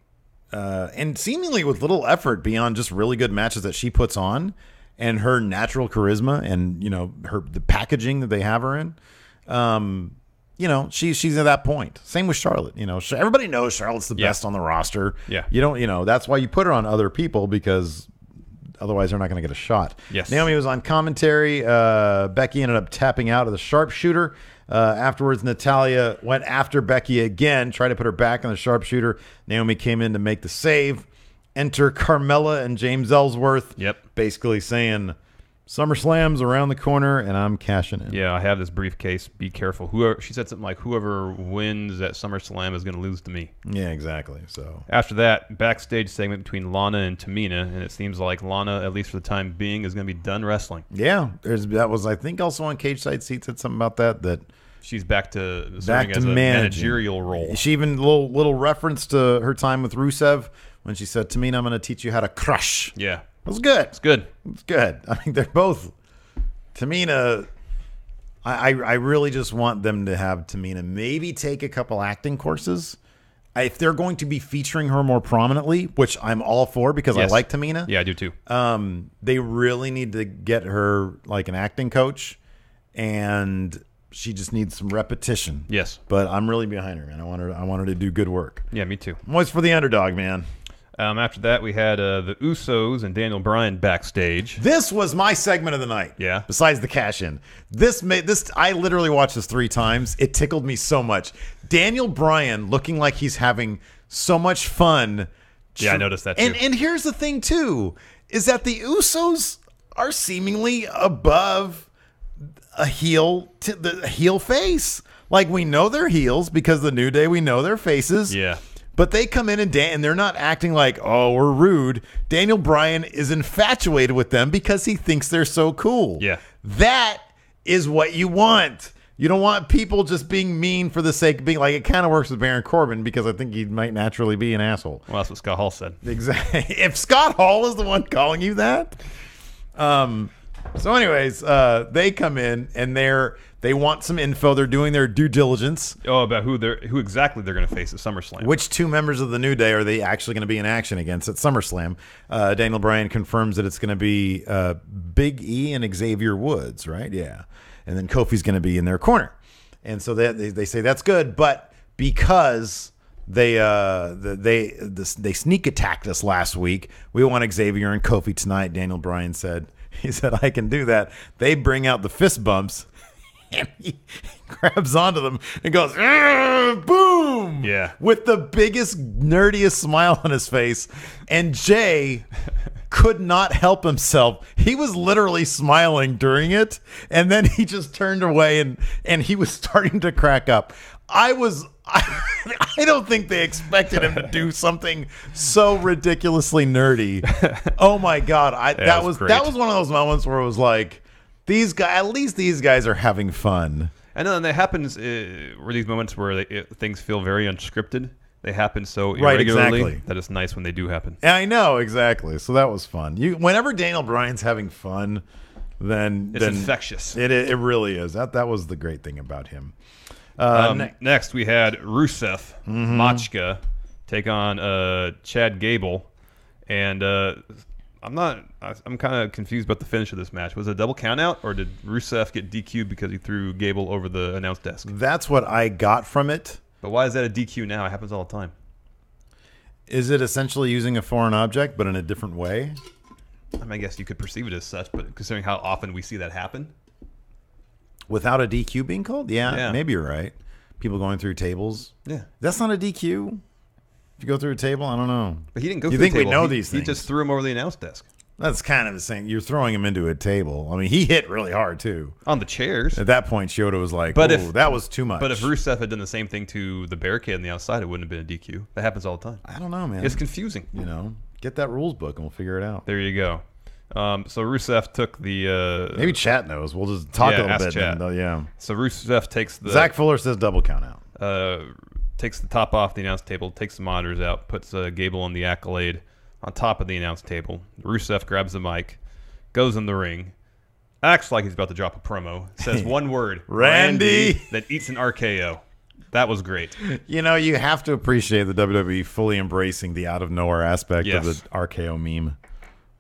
and seemingly with little effort beyond just really good matches that she puts on, and her natural charisma, and the packaging that they have her in. She's at that point. Same with Charlotte. Everybody knows Charlotte's the best on the roster. Yeah. That's why you put her on other people, because otherwise they're not going to get a shot. Yes. Naomi was on commentary. Becky ended up tapping out of the sharpshooter. Afterwards, Natalya went after Becky again, tried to put her back on the sharpshooter. Naomi came in to make the save. Enter Carmella and James Ellsworth. Yep. Basically saying, SummerSlam's around the corner, and I'm cashing in. Yeah, I have this briefcase. Be careful. She said something like, "Whoever wins at SummerSlam is going to lose to me." Yeah, exactly. So after that, backstage segment between Lana and Tamina, and it seems like Lana, at least for the time being, is going to be done wrestling. Yeah, that was, I think, also on Cage Side Seats said something about that she's back to serving as a managerial role. She even little reference to her time with Rusev when she said, "Tamina, I'm going to teach you how to crush." Yeah. It was good. It's good. It's good. I mean, they're both. Tamina, I really just want them to have Tamina maybe take a couple acting courses. If they're going to be featuring her more prominently, which I'm all for because I like Tamina. Yeah, I do too. They really need to get her like an acting coach, and she just needs some repetition. Yes. But I'm really behind her, man. I want her to do good work. Yeah, me too. I'm always for the underdog, man. After that, we had the Usos and Daniel Bryan backstage. This was my segment of the night. Yeah. Besides the cash in, I literally watched this 3 times. It tickled me so much. Daniel Bryan looking like he's having so much fun. Yeah, I noticed that too. And here's the thing too, is that the Usos are seemingly above the heel face. Like, we know they're heels because the New Day, we know their faces. Yeah. But they come in and they're not acting like, oh, we're rude. Daniel Bryan is infatuated with them because he thinks they're so cool. Yeah. That is what you want. You don't want people just being mean for the sake of being like, it kind of works with Baron Corbin because I think he might naturally be an asshole. Well, that's what Scott Hall said. Exactly. If Scott Hall is the one calling you that. So anyways, they come in and they want some info. They're doing their due diligence. Oh, about who exactly they're going to face at SummerSlam. Which 2 members of the New Day are they actually going to be in action against at SummerSlam? Daniel Bryan confirms that it's going to be Big E and Xavier Woods, right? Yeah. And then Kofi's going to be in their corner. And so they say that's good, but because they sneak attacked us last week, we want Xavier and Kofi tonight. Daniel Bryan said, I can do that. They bring out the fist bumps. And he grabs onto them and goes, boom! Yeah. With the biggest, nerdiest smile on his face. And Jay could not help himself. He was literally smiling during it. And then he just turned away and he was starting to crack up. I don't think they expected him to do something so ridiculously nerdy. Oh my God. That was one of those moments where it was like, at least these guys are having fun. And then that happens were these moments where things feel very unscripted. They happen so irregularly that it's nice when they do happen. I know, exactly. So that was fun. Whenever Daniel Bryan's having fun, then it's infectious. It really is. That was the great thing about him. Next, we had Rusev, Machka, take on Chad Gable, and I'm kind of confused about the finish of this match. Was it a double countout, or did Rusev get DQ'd because he threw Gable over the announce desk? That's what I got from it. But why is that a DQ now? It happens all the time. Is it essentially using a foreign object, but in a different way? I mean, I guess you could perceive it as such, but considering how often we see that happen. Without a DQ being called? Yeah, maybe you're right. People going through tables. Yeah. That's not a DQ? If you go through a table, I don't know. But he didn't go through the table. You think we know these things? He just threw him over the announce desk. That's kind of the same. You're throwing him into a table. I mean, he hit really hard, too. On the chairs. At that point, Shota was like, that was too much. But if Rusev had done the same thing to the barricade on the outside, it wouldn't have been a DQ. That happens all the time. I don't know, man. It's confusing. Get that rules book and we'll figure it out. There you go. So Rusev took the Maybe chat knows. We'll just talk a little ask bit. Chat. Yeah. So Rusev takes the Zach Fuller says double count out. takes the top off the announce table, takes the monitors out, puts Gable on the Accolade on top of the announce table. Rusev grabs the mic, goes in the ring, acts like he's about to drop a promo, says one word, Randy, then eats an RKO. That was great. You know, you have to appreciate the WWE fully embracing the out of nowhere aspect of the RKO meme.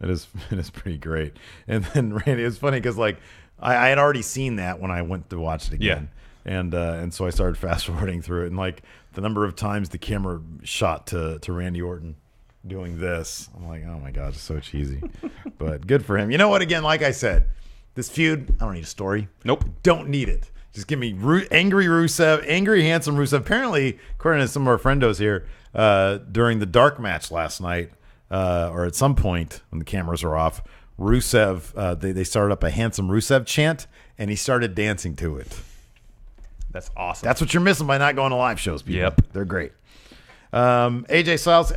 It is pretty great. And then Randy, it's funny because like I had already seen that when I went to watch it again. And so I started fast forwarding through it, and like the number of times the camera shot to Randy Orton doing this, I'm like, oh my god, it's so cheesy. But good for him. You know what? Again, like I said, this feud, I don't need a story. Nope. Don't need it. Just give me angry Rusev, angry handsome Rusev. Apparently, according to some of our friendos here, during the dark match last night, or at some point when the cameras were off, Rusev, they started up a handsome Rusev chant, and he started dancing to it. That's awesome. That's what you're missing by not going to live shows, people. Yep. They're great. AJ Styles,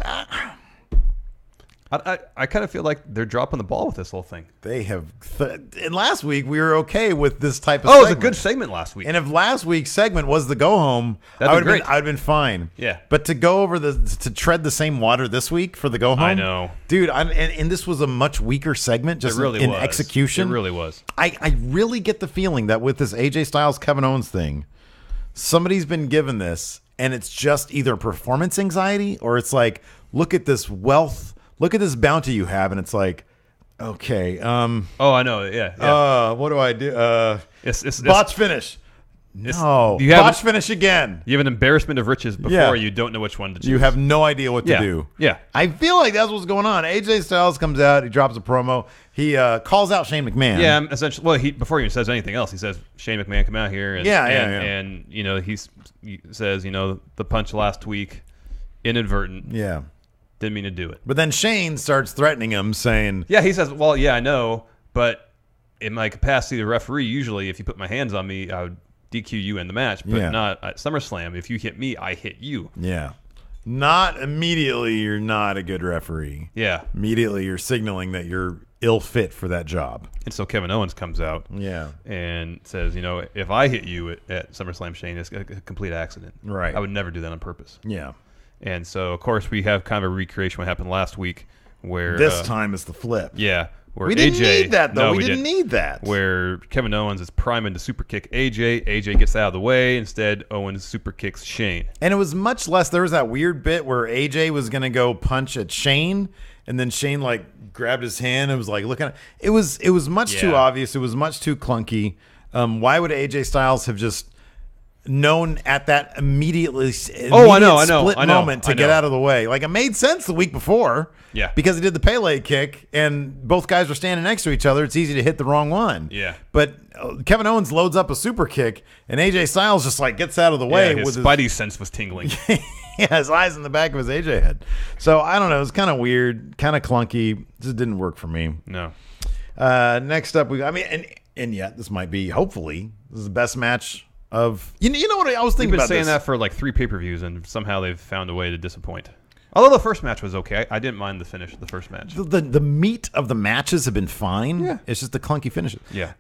I kind of feel like they're dropping the ball with this whole thing. they have... and last week, we were okay with this type of Oh, it was segment. a good segment last week. And if last week's segment was the go home, That'd be great. I'd been fine. Yeah. But to go over to tread the same water this week for the go home, I know, dude. And this was a much weaker segment, just it really in was. execution. It really was. I really get the feeling that with this AJ Styles Kevin Owens thing, somebody's been given this, and it's just either performance anxiety or it's like, look at this wealth, look at this bounty you have, and it's like, okay, Oh, I know. Yeah. what do I do? It's Botch finish. No, you have- botch finish again. You have an embarrassment of riches before Yeah. you don't know which one to choose. You have no idea what to Yeah. do. Yeah. I feel like that's what's going on. AJ Styles comes out, he drops a promo, he calls out Shane McMahon. Yeah, essentially. Well, before he even says anything else, he says Shane McMahon come out here. And, and you know he says the punch last week, inadvertent. Yeah. Didn't mean to do it. But then Shane starts threatening him, saying, Yeah, he says, well, yeah, I know, but in my capacity as a referee, usually if you put my hands on me, I would DQ you in the match, but not at SummerSlam. If you hit me, I hit you. yeah. Not immediately, you're not a good referee. Yeah. Immediately, you're signaling that you're ill fit for that job. And so Kevin Owens comes out and says, if I hit you at SummerSlam, Shane, it's a complete accident. Right. I would never do that on purpose. Yeah. And so, of course, we have kind of a recreation of what happened last week where... This time it's the flip. Yeah. Where We AJ, didn't need that, though. No, we didn't need that. Where Kevin Owens is priming to super kick AJ. AJ gets out of the way. Instead, Owens super kicks Shane. And it was much less. There was that weird bit where AJ was going to go punch at Shane, and then Shane like grabbed his hand and was like looking at it. It was much too obvious. It was much too clunky. Why would AJ Styles have just known at that immediate split moment to get out of the way? Like, it made sense the week before. Yeah. Because he did the Pele kick and both guys were standing next to each other. It's easy to hit the wrong one. Yeah. But Kevin Owens loads up a super kick and AJ Styles just like gets out of the way. His with Spidey sense was tingling. Yeah, his eyes in the back of his AJ head. So I don't know. It was kind of weird, kind of clunky. Just didn't work for me. No. Next up, and yet this might be, hopefully, this is the best match of. You know what I was thinking We've been about saying this. that for like 3 pay-per-views, and somehow they've found a way to disappoint. Although the first match was okay. I didn't mind the finish of the first match. The meat of the matches have been fine. Yeah. It's just the clunky finishes. Yeah.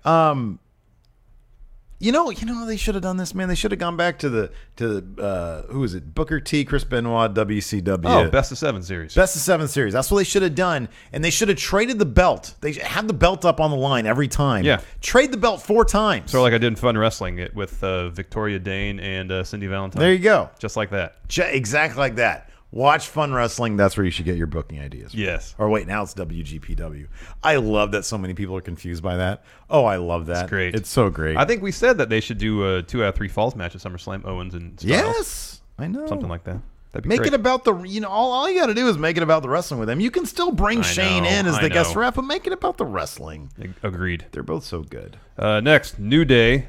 You know they should have done this, man. They should have gone back to who is it? Booker T, Chris Benoit, WCW. Oh, best of 7 series. Best of 7 series. That's what they should have done. And they should have traded the belt. They had the belt up on the line every time. Yeah. Trade the belt 4 times. Sort of like I did in Fun Wrestling it with Victoria Dane and Cindy Valentine. There you go. Just like that. Exactly like that. Watch Fun Wrestling. That's where you should get your booking ideas. Yes. Or wait, now it's WGPW. I love that so many people are confused by that. Oh, I love that. It's great. It's so great. I think we said that they should do a 2 out of 3 falls match at SummerSlam, Owens and Styles. Yes. I know. Something like that. That'd be Make great. it about the, all you got to do is make it about the wrestling with them. You can still bring Shane in as the guest ref, but make it about the wrestling. Agreed. They're both so good. Next, New Day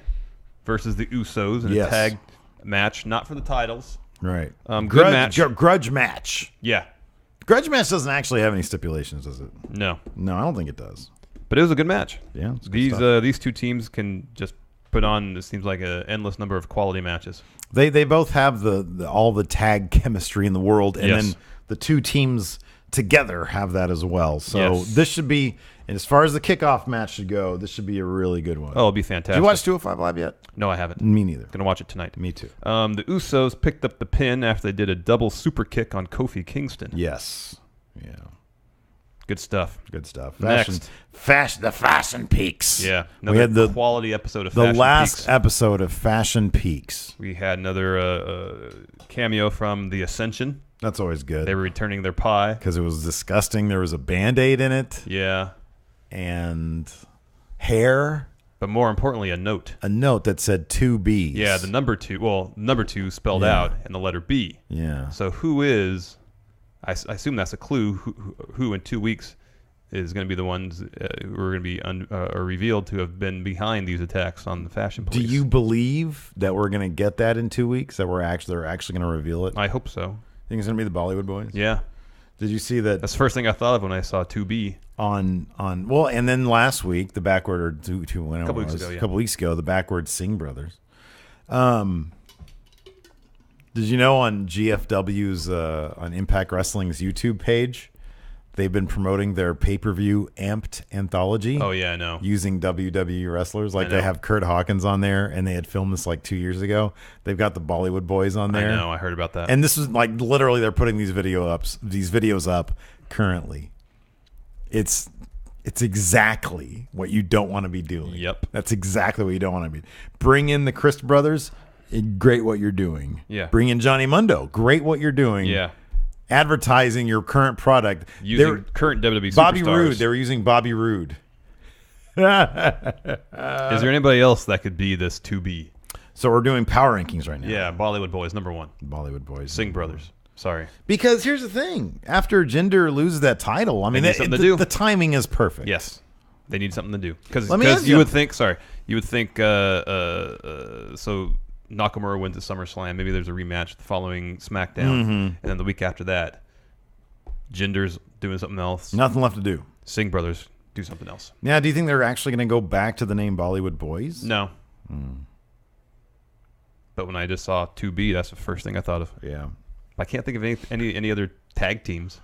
versus the Usos in Yes. a tag match, not for the titles. Right. Good match. Grudge match. Yeah. Grudge match doesn't actually have any stipulations, does it? No. No, I don't think it does. But it was a good match. Yeah. It's good stuff. These two teams can just put on, it seems like, an endless number of quality matches. They both have all the tag chemistry in the world, and then the two teams together have that as well. So Yes. this should be, and as far as the kickoff match should go, this should be a really good one. Oh, it'll be fantastic. Did you watch 205 Live yet? No, I haven't. Me neither. Gonna watch it tonight. Me too. The Usos picked up the pin after they did a double super kick on Kofi Kingston. Yes. Yeah. Good stuff. Good stuff. Next. The Fashion Peaks. Yeah. We had the quality episode of the Fashion last Peaks. episode of Fashion Peaks. We had another cameo from The Ascension. That's always good. They were returning their pie. Because it was disgusting. There was a Band-Aid in it. Yeah. And hair. But more importantly, a note. A note that said 2 B's. Yeah, the number 2. Well, number 2 spelled out and the letter B. Yeah. So who is... I assume that's a clue. Who in 2 weeks is going to be the ones who are going to be revealed to have been behind these attacks on the Fashion Police? Do you believe that we're going to get that in 2 weeks? That they're actually going to reveal it? I hope so. Think it's going to be the Bollywood Boys? Yeah. Did you see that? That's the first thing I thought of when I saw 2B. Well, and then last week, the backward, or a couple weeks ago, the backward Singh brothers. Did you know on GFW's on Impact Wrestling's YouTube page, they've been promoting their pay-per-view Amped anthology? Oh yeah, I know. Using WWE wrestlers, like they have Kurt Hawkins on there, and they had filmed this like 2 years ago. They've got the Bollywood Boys on there. I know, I heard about that. And this is like literally they're putting these videos up currently. It's exactly what you don't want to be doing. Yep. That's exactly what you don't want to be. Bring in the Christ brothers. Great what you're doing. Yeah. Bring in Johnny Mundo. Great what you're doing. Yeah. Advertising your current product. Using current WWE Bobby superstars. Roode. They were using Bobby Roode. Is there anybody else that could be this 2B? So we're doing power rankings right now. Yeah, Bollywood Boys, number 1. Bollywood Boys. Singh brothers. Sorry. Because here's the thing. After Jinder loses that title, I mean, need something to do. The timing is perfect. Yes. They need something to do. Because ask you you- would think, so Nakamura wins at SummerSlam. Maybe there's a rematch the following SmackDown. And then the week after that, Jinder's doing something else. Nothing left to do. Singh brothers do something else. Now, do you think they're actually going to go back to the name Bollywood Boys? No. But when I just saw 2B, that's the first thing I thought of. Yeah. I can't think of any other tag teams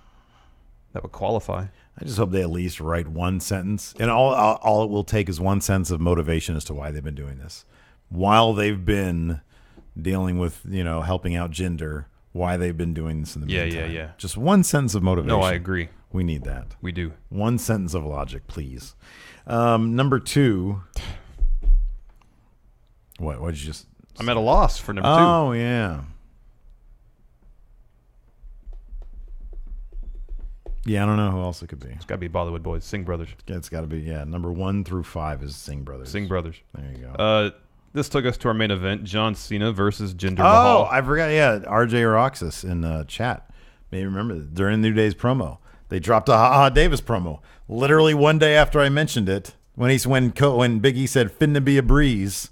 that would qualify. I just hope they at least write one sentence. And all it will take is one sentence of motivation as to why they've been doing this. While they've been dealing with, helping out Jinder, why they've been doing this in the meantime. Yeah. Just one sentence of motivation. No, I agree. We need that. We do. One sentence of logic, please. Number 2. What did you just... I'm at a loss for number 2. Oh, yeah. Yeah, I don't know who else it could be. It's got to be Bollywood Boys, Singh brothers. Yeah, it's got to be, number 1 through 5 is Singh brothers. Singh brothers. There you go. This took us to our main event, John Cena versus Jinder Mahal. Oh, I forgot. Yeah, RJ Roxas in chat. Maybe remember that during the New Day's promo, they dropped a Ha Davis promo. Literally one day after I mentioned it, when Big E said "finna be a breeze,"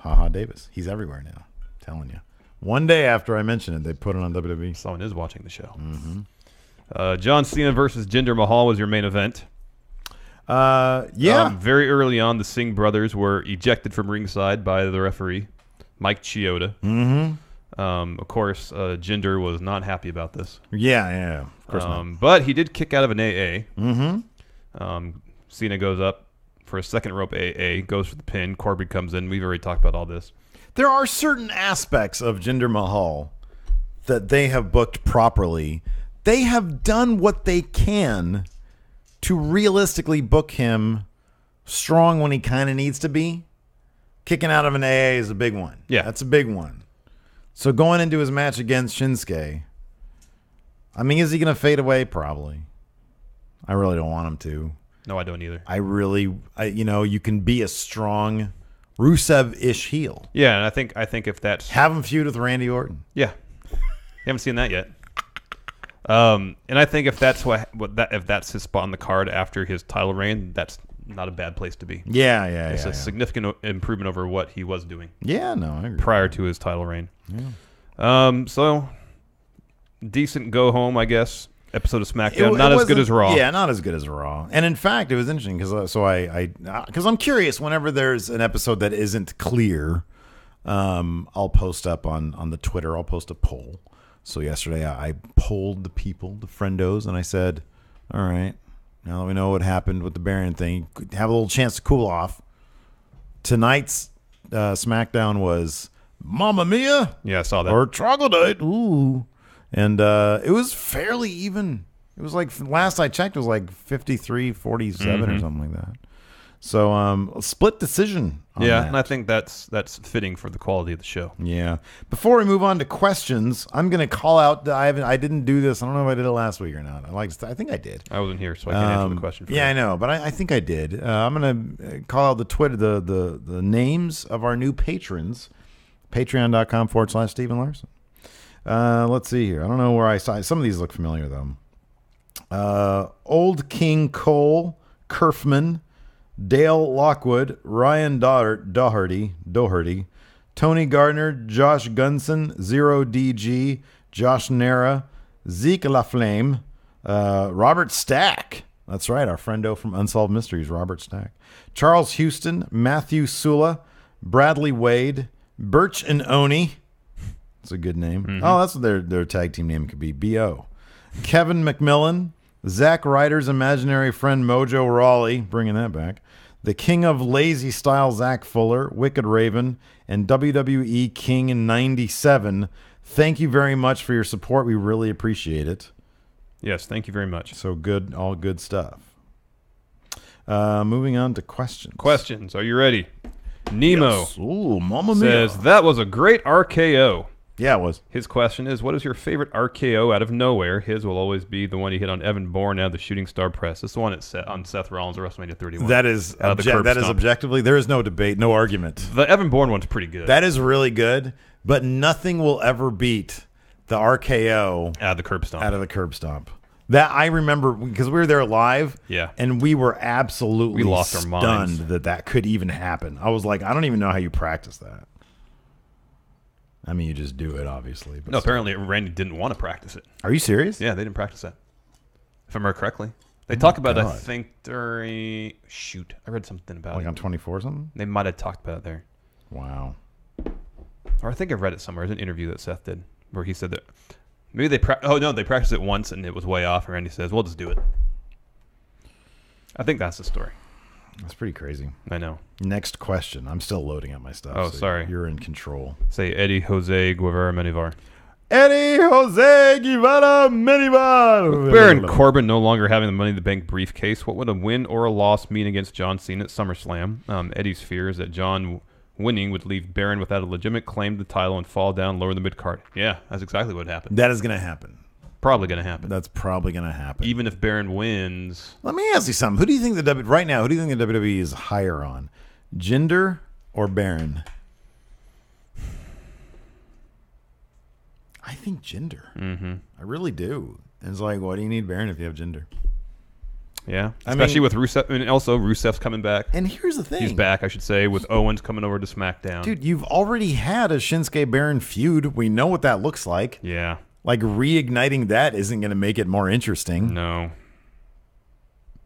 Ha Davis. He's everywhere now. I'm telling you. One day after I mentioned it, they put it on WWE. Someone is watching the show. John Cena versus Jinder Mahal was your main event. Yeah. Very early on, the Singh brothers were ejected from ringside by the referee, Mike Chioda. Of course, Jinder was not happy about this. Yeah. Of course not. But he did kick out of an AA. Cena goes up for a second rope AA, goes for the pin. Corbin comes in. We've already talked about all this. There are certain aspects of Jinder Mahal that they have booked properly. They have done what they can to realistically book him strong when he kind of needs to be. Kicking out of an AA is a big one. Yeah. That's a big one. So going into his match against Shinsuke, I mean, is he going to fade away? Probably. I really don't want him to. No, I don't either. You can be a strong Rusev-ish heel. Yeah, and I think if that's... Have him feud with Randy Orton. Yeah. You haven't seen that yet. And I think if that's if that's his spot on the card after his title reign, that's not a bad place to be. Yeah. It's a significant improvement over what he was doing. Yeah, no, I agree. Prior to his title reign. Yeah. So decent go home, I guess. Episode of SmackDown, not as good as Raw. Yeah, not as good as Raw. And in fact, it was interesting because I'm curious. Whenever there's an episode that isn't clear, I'll post up on the Twitter. I'll post a poll. So yesterday I polled the people, the friendos, and I said, all right, now that we know what happened with the Baron thing, you could have a little chance to cool off. Tonight's SmackDown was Mamma Mia. Yeah, I saw that. Or Troglodyte. Ooh. And it was fairly even. It was like, last I checked, it was like 53-47 or something like that. So a split decision on that. And I think that's fitting for the quality of the show. Yeah. Before we move on to questions, I'm going to call out. I didn't do this. I don't know if I did it last week or not. I think I did. I wasn't here, so I can't answer the question. For you. I know, but I think I did. I'm going to call out the Twitter, the names of our new patrons. Patreon.com/Stephen Larson. Let's see here. I don't know where I saw. Some of these look familiar though. Old King Cole, Kerfman, Dale Lockwood, Ryan Doherty, Tony Gardner, Josh Gunson, 0DG, Josh Nara, Zeke LaFlame, Robert Stack. That's right, our friendo from Unsolved Mysteries, Robert Stack. Charles Houston, Matthew Sula, Bradley Wade, Birch and Oni. That's a good name. Oh, that's what their tag team name could be. B.O. Kevin McMillan, Zach Ryder's imaginary friend Mojo Rawley, bringing that back. The King of Lazy Style, Zach Fuller, Wicked Raven, and WWE King in 97. Thank you very much for your support. We really appreciate it. Yes, thank you very much. So good, all good stuff. Moving on to questions. Questions. Are you ready? Nemo Yes. Ooh, Mamma Mia. says, that was a great RKO. Yeah, it was. His question is, what is your favorite RKO out of nowhere? His will always be the one he hit on Evan Bourne out of the Shooting Star Press. It's the one on Seth Rollins at WrestleMania 31. That is objectively, there is no debate, no argument. The Evan Bourne one's pretty good. That is really good, but nothing will ever beat the RKO out of the curb stomp. Out of the curb stomp. That I remember because we were there live, and we were absolutely lost our minds stunned that could even happen. I was like, I don't even know how you practice that. I mean, you just do it, obviously. But no, apparently Randy didn't want to practice it. Are you serious? Yeah, they didn't practice that. If I remember correctly. They talk about it, I think, during... Shoot, I read something about like it. On 24 or something? They might have talked about it there. Wow. Or I think I read it somewhere. It was an interview that Seth did where he said that... Maybe they... they practiced it once and it was way off, and Randy says, we'll just do it. I think that's the story. That's pretty crazy. I know. Next question. I'm still loading up my stuff. Oh, sorry. You're in control. Say Eddie Jose Guevara Menivar. Eddie Jose Guevara Menivar. Baron Corbin no longer having the Money in the Bank briefcase. What would a win or a loss mean against John Cena at SummerSlam? Eddie's fear is that John winning would leave Baron without a legitimate claim to the title and fall down lower in the mid-card. Yeah, that's exactly what happened. That is going to happen. Probably going to happen. That's probably going to happen. Even if Baron wins. Let me ask you something. Who do you think right now, who do you think the WWE is higher on? Jinder or Baron? I think Jinder. Mm-hmm. I really do. And it's like, why do you need Baron if you have Jinder? Yeah. Especially with Rusev. And also, Rusev's coming back. And here's the thing. He's back, I should say, with Owens coming over to SmackDown. Dude, you've already had a Shinsuke Baron feud. We know what that looks like. Yeah. Like, reigniting that isn't going to make it more interesting. No.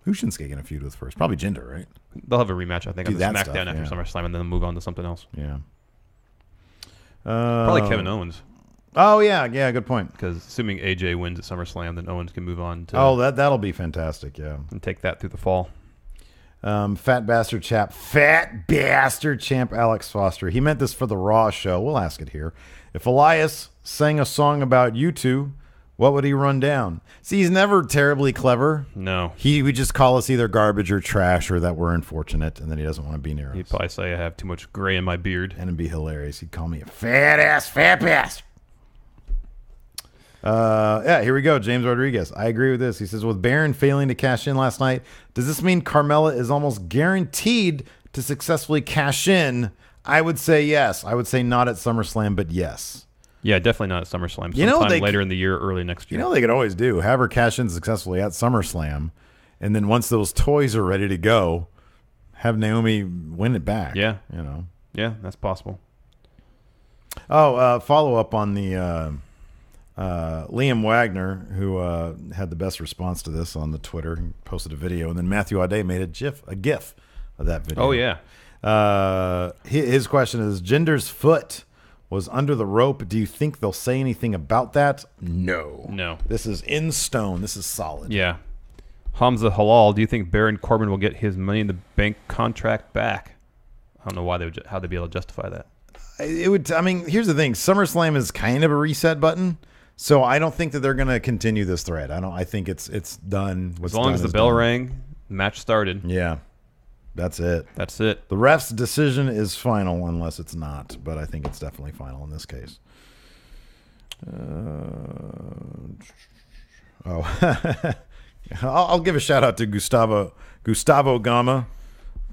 Who's Shinsuke going to feud with first? Probably Jinder, right? They'll have a rematch, I think, on the SmackDown stuff, after SummerSlam, and then move on to something else. Yeah. Probably Kevin Owens. Oh, yeah. Yeah, good point. Because assuming AJ wins at SummerSlam, then Owens can move on to... that'll be fantastic, yeah. And take that through the fall. Fat bastard champ Alex Foster. He meant this for the Raw show. We'll ask it here. If Elias sang a song about you two, what would he run down? See, he's never terribly clever. No. He would just call us either garbage or trash or that we're unfortunate, and then he doesn't want to be near us. He'd probably say I have too much gray in my beard. And it'd be hilarious. He'd call me a fat bastard. Here we go. James Rodriguez. I agree with this. He says, with Baron failing to cash in last night, does this mean Carmella is almost guaranteed to successfully cash in? I would say yes. I would say not at SummerSlam, but yes. Yeah, definitely not at SummerSlam. Sometime later in the year, early next year. You know they could always do? Have her cash in successfully at SummerSlam, and then once those toys are ready to go, have Naomi win it back. Yeah. You know. Yeah, that's possible. Oh, follow up on the... Liam Wagner, who had the best response to this on the Twitter, he posted a video, and then Matthew Audet made a GIF of that video. Oh, yeah. His question is, Jinder's foot was under the rope. Do you think they'll say anything about that? No. No. This is in stone. This is solid. Yeah. Hamza Halal, do you think Baron Corbin will get his Money in the Bank contract back? I don't know how they'd be able to justify that. It would. I mean, here's the thing. SummerSlam is kind of a reset button, so I don't think that they're going to continue this thread. I think it's done. As long as the bell rang, match started. Yeah, that's it. That's it. The ref's decision is final unless it's not, but I think it's definitely final in this case. I'll give a shout out to Gustavo Gama,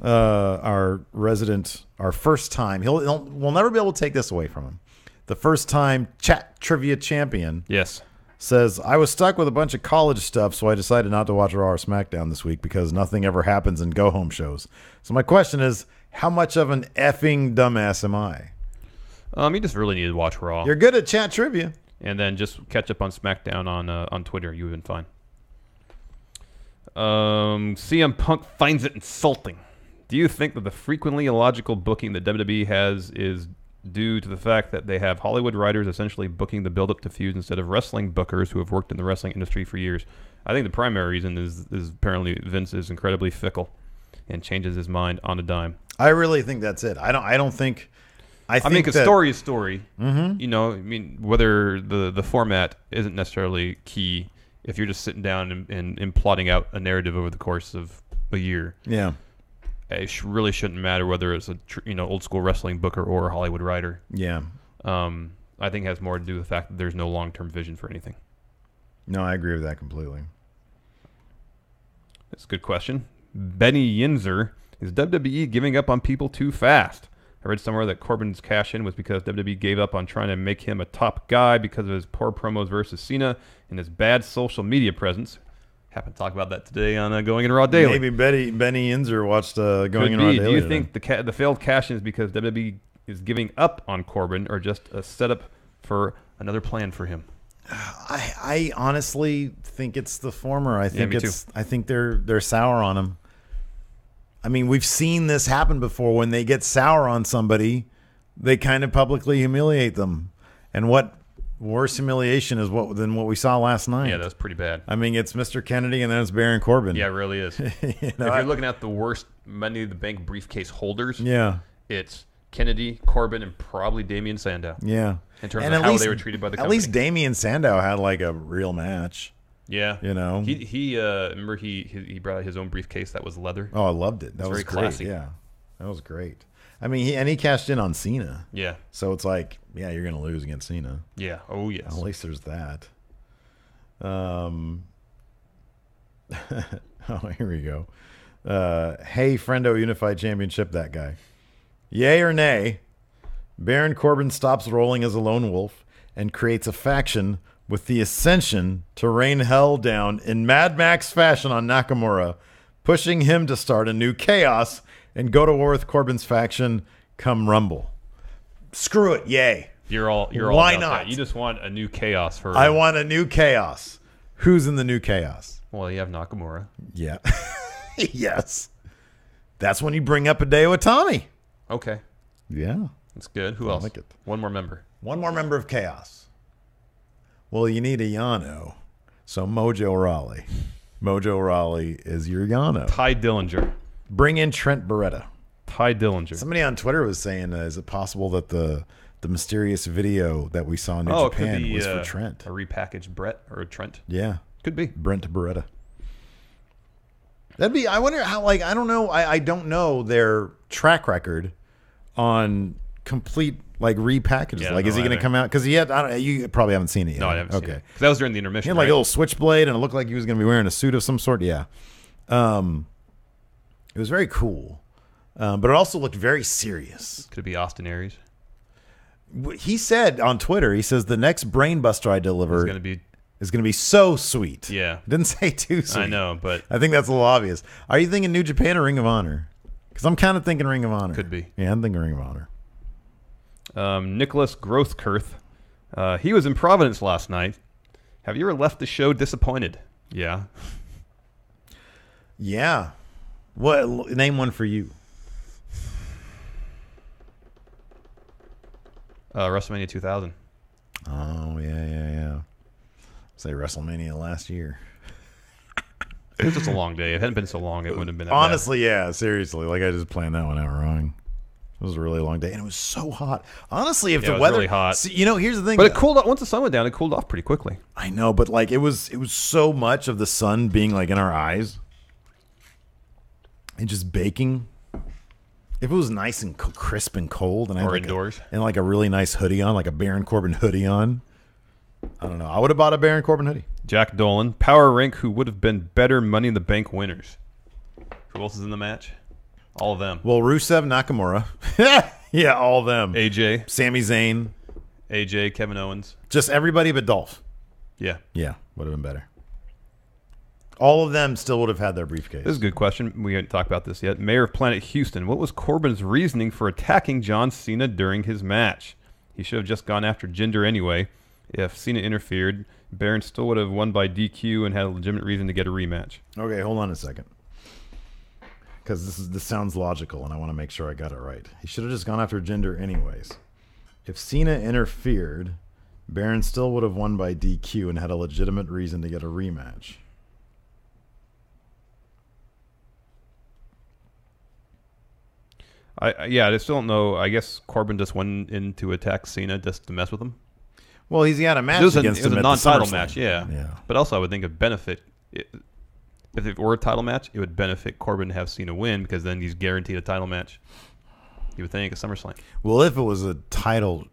our resident, our first time. We'll never be able to take this away from him. The first time chat trivia champion. Yes. Says, I was stuck with a bunch of college stuff, so I decided not to watch Raw or SmackDown this week because nothing ever happens in go-home shows. So my question is, how much of an effing dumbass am I? You just really need to watch Raw. You're good at chat trivia. And then just catch up on SmackDown on Twitter. You would have been fine. CM Punk finds it insulting. Do you think that the frequently illogical booking that WWE has is due to the fact that they have Hollywood writers essentially booking the build-up to feuds instead of wrestling bookers who have worked in the wrestling industry for years? I think the primary reason is apparently Vince is incredibly fickle and changes his mind on a dime. I really think that's it. I don't think. I think because story is story. Mm-hmm. You know, I mean, whether the format isn't necessarily key if you're just sitting down and plotting out a narrative over the course of a year. Yeah. It really shouldn't matter whether it's a old school wrestling booker or a Hollywood writer. Yeah. I think it has more to do with the fact that there's no long-term vision for anything. No, I agree with that completely. That's a good question. Benny Yinzer, is WWE giving up on people too fast? I read somewhere that Corbin's cash-in was because WWE gave up on trying to make him a top guy because of his poor promos versus Cena and his bad social media presence. Happened to talk about that today on Going in Raw Daily. Maybe Benny Yinzer watched Going in Raw Daily. Do you think the failed cash-in is because WWE is giving up on Corbin or just a setup for another plan for him? I honestly think it's the former. I think too. I think they're sour on him. I mean, we've seen this happen before. When they get sour on somebody, they kind of publicly humiliate them. And what worse humiliation is than what we saw last night? Yeah, that's pretty bad. I mean, it's Mr. Kennedy and then it's Baron Corbin. Yeah, it really is. If you're looking at the worst Money in the Bank briefcase holders, yeah, it's Kennedy, Corbin, and probably Damian Sandow. Yeah. In terms of how they were treated by the company. At least Damian Sandow had like a real match. Yeah, you know, he remember he brought out his own briefcase that was leather. Oh, I loved it. That was very great. classy. Yeah, that was great. I mean, he cashed in on Cena. Yeah. So it's like, yeah, you're gonna lose against Cena. Yeah. Oh yes. At least there's that. Oh, here we go. Hey, Friendo Unified Championship, that guy. Yay or nay? Baron Corbin stops rolling as a lone wolf and creates a faction with the Ascension to rain hell down in Mad Max fashion on Nakamura, pushing him to start a new chaos and go to war with Corbin's faction come Rumble. Screw it, yay. You're all Why about not? That. You just want a new chaos for. I want a new chaos. Who's in the new chaos? Well, you have Nakamura. Yeah. Yes. That's when you bring up Hideo Itami. Okay. Yeah. That's good. Who else? I like it. One more member. One more member of Chaos. Well, you need a Yano. So Mojo Rawley. Mojo Rawley is your Yano. Ty Dillinger. Bring in Trent Beretta. Ty Dillinger. Somebody on Twitter was saying, is it possible that the mysterious video that we saw in New Japan could be, was for Trent? A repackaged Brett or a Trent. Yeah. Could be. Brent Beretta. That'd be, I wonder how, like, I don't know. I don't know their track record on complete, like, repackages. Yeah, like, is he going to come out? Because he had, you probably haven't seen it yet. No, I haven't seen it. Because that was during the intermission. He had, like, a little switchblade, and it looked like he was going to be wearing a suit of some sort. Yeah. It was very cool. But it also looked very serious. Could it be Austin Aries? He said on Twitter, he says, the next brain buster I deliver is going to be so sweet. Yeah. Didn't say too sweet. I know, but I think that's a little obvious. Are you thinking New Japan or Ring of Honor? Because I'm kind of thinking Ring of Honor. Could be. Yeah, I'm thinking Ring of Honor. Nicholas Grothkirth. He was in Providence last night. Have you ever left the show disappointed? Yeah. Yeah. What? Name one for you. WrestleMania 2000. Oh, yeah. Say WrestleMania last year. It was just a long day. If it hadn't been so long, it wouldn't have been that Honestly, yeah, seriously. Like, I just planned that one out wrong. It was a really long day, and it was so hot. Honestly, if the it was weather, really hot. See, here's the thing. But it cooled off once the sun went down. It cooled off pretty quickly. I know, but like it was so much of the sun being like in our eyes and just baking. If it was nice and crisp and cold, and I had Or like indoors. and like a really nice hoodie on, like a Baron Corbin hoodie on, I don't know. I would have bought a Baron Corbin hoodie. Jack Dolan, power rank who would have been better Money in the Bank winners. Who else is in the match? All of them. Well, Rusev, Nakamura, yeah, all of them. AJ, Sami Zayn, AJ, Kevin Owens. just everybody but Dolph. Yeah. Yeah, would have been better. All of them still would have had their briefcase. This is a good question. We haven't talked about this yet. Mayor of Planet Houston, what was Corbin's reasoning for attacking John Cena during his match? He should have just gone after Jinder anyway. If Cena interfered, Baron still would have won by DQ and had a legitimate reason to get a rematch. Okay, hold on a second. Because this sounds logical, and I want to make sure I got it right. He should have just gone after Jinder anyways. If Cena interfered, Baron still would have won by DQ and had a legitimate reason to get a rematch. I still don't know. I guess Corbin just went in to attack Cena just to mess with him. Well, he had a match against him It was a at non-title the SummerSlam. match, yeah. But also, I would think it'd benefit. If it were a title match, it would benefit Corbin to have Cena win because then he's guaranteed a title match. You would think at SummerSlam. Well, if it was a title,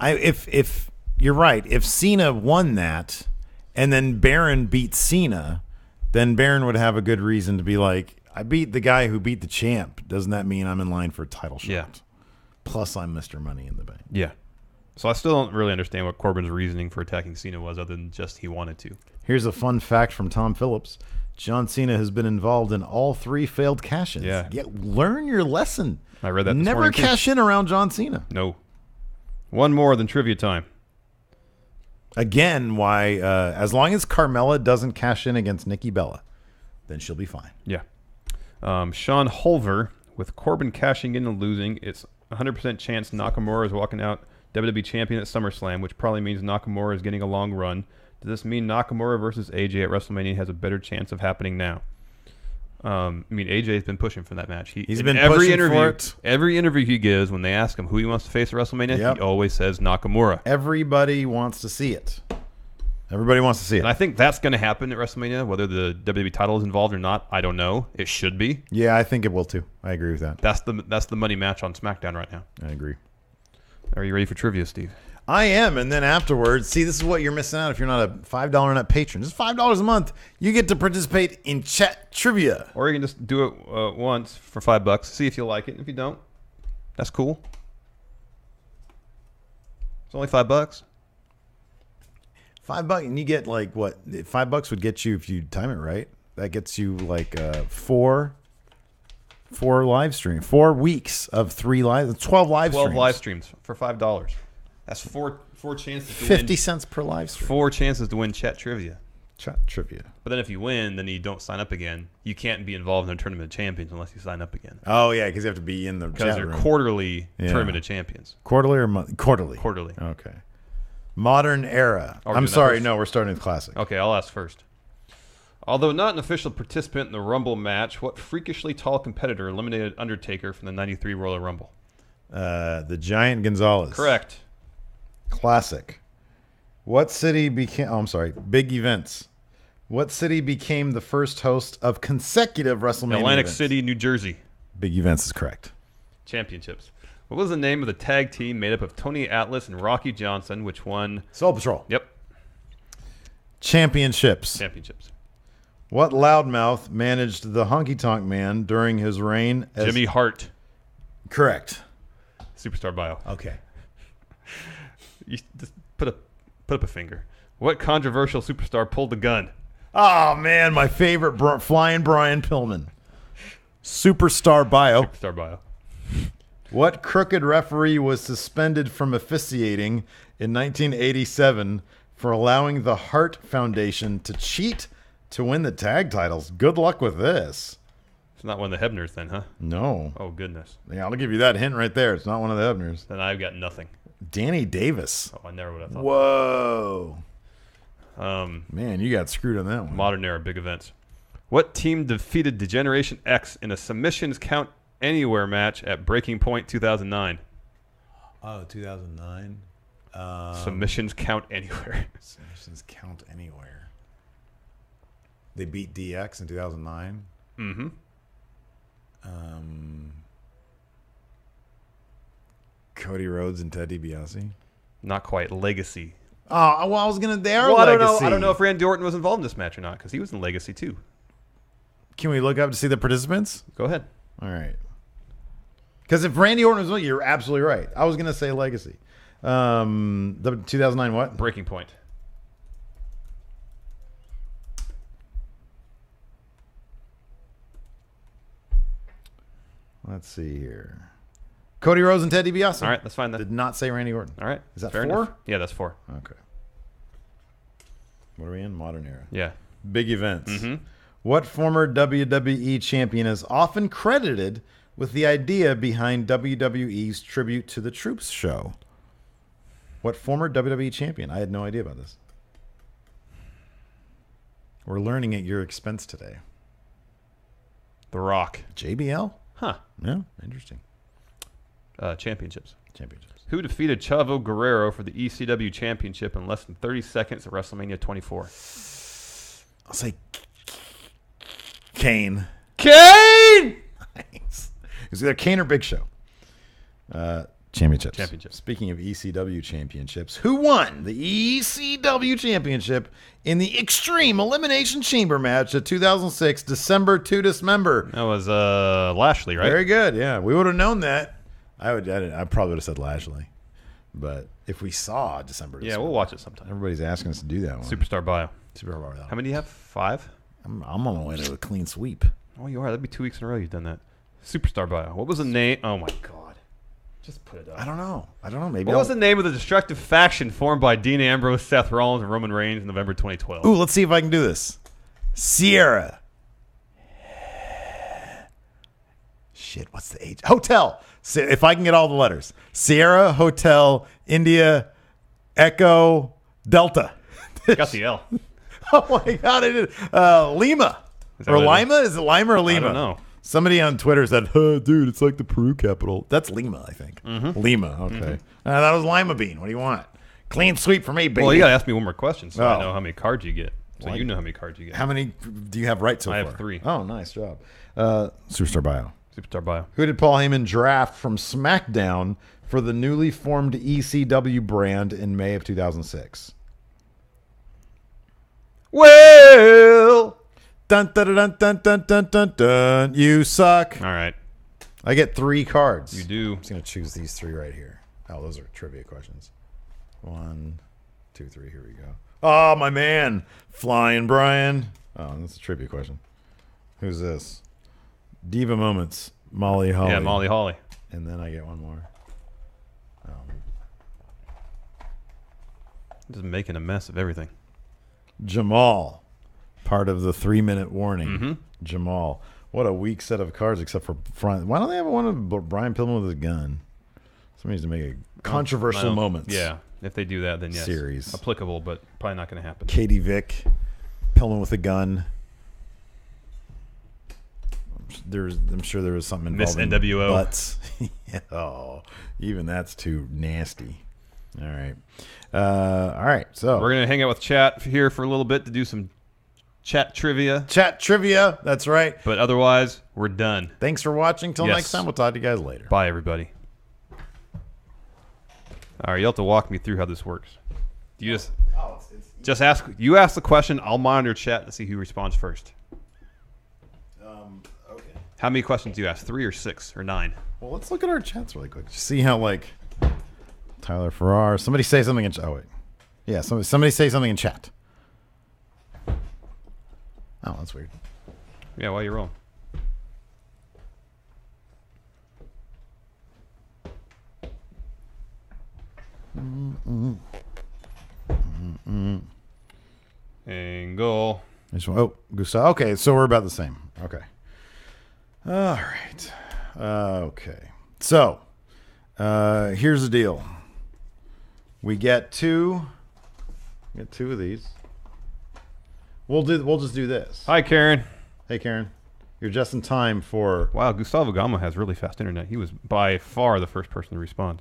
if you're right, if Cena won that and then Baron beat Cena, then Baron would have a good reason to be like, I beat the guy who beat the champ. Doesn't that mean I'm in line for a title shot? Yeah. Plus, I'm Mr. Money in the Bank. Yeah. So I still don't really understand what Corbin's reasoning for attacking Cena was other than just he wanted to. Here's a fun fact from Tom Phillips. John Cena has been involved in all 3 failed cash-ins. Yeah. Learn your lesson. I read that this Never morning, too. cash in around John Cena. No. One more than trivia time. Again, why? As long as Carmella doesn't cash in against Nikki Bella, then she'll be fine. Yeah. Sean Hulver, with Corbin cashing in and losing, it's 100% chance Nakamura is walking out WWE champion at SummerSlam, which probably means Nakamura is getting a long run. Does this mean Nakamura versus AJ at WrestleMania has a better chance of happening now? AJ's been pushing for that match. He's been pushing for it. Every interview he gives, when they ask him who he wants to face at WrestleMania, Yep. he always says Nakamura. Everybody wants to see it. Everybody wants to see it. And I think that's going to happen at WrestleMania, whether the WWE title is involved or not. I don't know. It should be. Yeah, I think it will too. I agree with that. That's the money match on SmackDown right now. I agree. Are you ready for trivia, Steve? I am, and then afterwards, see, this is what you're missing out if you're not a $5 net patron. Just $5 a month, you get to participate in chat trivia. Or you can just do it once for $5. See if you like it. If you don't, that's cool. It's only $5. $5, and you get like what? $5 would get you if you time it right. That gets you like four live streams, 4 weeks of 3 live, 12 live 12 streams. live streams for $5. That's four chances to 50 win. cents per live stream. 4 chances to win chat trivia. Chat trivia. But then if you win, then you don't sign up again. You can't be involved in a Tournament of Champions unless you sign up again. Oh yeah, because you have to be in the Because chat they're room. quarterly Yeah. Tournament of Champions. Quarterly or monthly? Quarterly. Quarterly. Okay. Modern era. Are we I'm doing that sorry, first? no, we're starting with classic. Okay, I'll ask first. Although not an official participant in the Rumble match, what freakishly tall competitor eliminated Undertaker from the 93 Royal Rumble? The Giant Gonzalez. Correct. Classic. What city became... Oh, I'm sorry. Big events. What city became the first host of consecutive WrestleMania Atlantic events? City, New Jersey. Big events is correct. Championships. What was the name of the tag team made up of Tony Atlas and Rocky Johnson, which won... Soul Patrol. Yep, Championships. championships. What loudmouth managed the Honky Tonk Man during his reign as... Jimmy Hart. Correct. Superstar bio. Okay. You just put up a finger. What controversial superstar pulled the gun? Oh, man, my favorite, Flying Brian Pillman. Superstar bio. Superstar bio. What crooked referee was suspended from officiating in 1987 for allowing the Hart Foundation to cheat to win the tag titles? Good luck with this. It's not one of the Hebners then, huh? No. Oh, goodness. Yeah, I'll give you that hint right there. It's not one of the Ebners. Then I've got nothing. Danny Davis. Oh, I never would have thought. Whoa. That. Man, you got screwed on that one. Modern era big events. What team defeated Degeneration X in a submissions count anywhere match at Breaking Point 2009? Oh, 2009. Submissions count anywhere. Submissions count anywhere. They beat DX in 2009. Mm-hmm. Cody Rhodes and Ted DiBiase. Not quite. Legacy. Oh, well, I was gonna. They are Well, Legacy. I don't know if Randy Orton was involved in this match or not because he was in Legacy too. Can we look up to see the participants? Go ahead. All right. Because if Randy Orton was, you're absolutely right. I was gonna say Legacy. The 2009 what? Breaking Point. Let's see here. Cody Rhodes and Ted DiBiase. All right, that's fine then. Did not say Randy Orton. All right. Is that Fair 4? enough. Yeah, that's 4. Okay. What are we in? Modern era. Yeah. Big events. Mm-hmm. What former WWE champion is often credited with the idea behind WWE's Tribute to the Troops show? What former WWE champion? I had no idea about this. We're learning at your expense today. The Rock. JBL? Huh. Yeah, interesting. Championships. Championships. Who defeated Chavo Guerrero for the ECW Championship in less than 30 seconds at WrestleMania 24? I'll say Kane. Kane! Nice. It's either Kane or Big Show. Championships. Speaking of ECW championships, who won the ECW championship in the Extreme Elimination Chamber match at 2006 December to Dismember? That was Lashley, right? Very good. Yeah, we would have known that. I probably would have said Lashley, but if we saw December, Yeah, we'll watch it sometime. Everybody's asking us to do that one. Superstar Bio. Superstar Bio. How many do you have? 5? I'm on my way to a clean sweep. Oh, you are. That'd be 2 weeks in a row you've done that. Superstar Bio. What was the name? Oh my God. Just put it up. I don't know. Maybe. What was the name of the destructive faction formed by Dean Ambrose, Seth Rollins, and Roman Reigns in November 2012? Ooh, let's see if I can do this. Sierra. Shit, what's the H? Hotel. If I can get all the letters. Sierra, Hotel, India, Echo, Delta. Got the L. Oh my God, I did. Lima. Or Lima? Is it Lima or Lima? I don't know. Somebody on Twitter said, dude, it's like the Peru capital. That's Lima, I think. Mm-hmm. Lima, okay. Mm-hmm. That was Lima Bean. What do you want? Clean sweep for me, baby. Well, you got to ask me one more question so I know how many cards you get. So you know how many cards you get. How many do you have right so far? I have 3. Oh, nice job. Superstar Bio. Superstar Bio. Who did Paul Heyman draft from SmackDown for the newly formed ECW brand in May of 2006? Well, Dun dun dun dun dun dun dun dun. You suck. all right. I get 3 cards. You do. I'm just gonna choose these 3 right here. Oh, those are trivia questions. 1, 2, 3. Here we go. Oh, my man, Flying Brian. Oh, that's a trivia question. Who's this? Diva Moments, Molly Holly. Yeah, Molly Holly. And then I get one more. Just making a mess of everything. Jamal, part of the 3-minute warning. Mm-hmm. Jamal. What a weak set of cards except for front. Why don't they have one of Brian Pillman with his gun? Somebody needs to make a controversial moments. Yeah, if they do that, then yes. Series. Applicable, but probably not going to happen. Katie Vick, Pillman with a gun. I'm sure there was something Miss involving NWO. butts. Oh, even that's too nasty. All right. All right. So We're going to hang out with chat here for a little bit to do some chat trivia. Chat trivia. That's right. But otherwise, we're done. Thanks for watching. Till Yes. next time. We'll talk to you guys later. Bye, everybody. All right, you'll have to walk me through how this works. You just ask. You ask the question. I'll monitor chat to see who responds first. Okay. How many questions do you ask? 3 or 6 or 9? Well, let's look at our chats really quick. Just see how Tyler Farrar. Somebody say something in chat. Oh wait. Yeah. Somebody say something in chat. Oh, that's weird. Yeah, while you're rolling. Angle. Gustavo. Okay, so we're about the same. Okay. All right. Okay. So, here's the deal. We get two. Get two of these. We'll just do this. Hi, Karen. Hey, Karen. You're just in time for... Wow, Gustavo Gama has really fast internet. He was by far the first person to respond.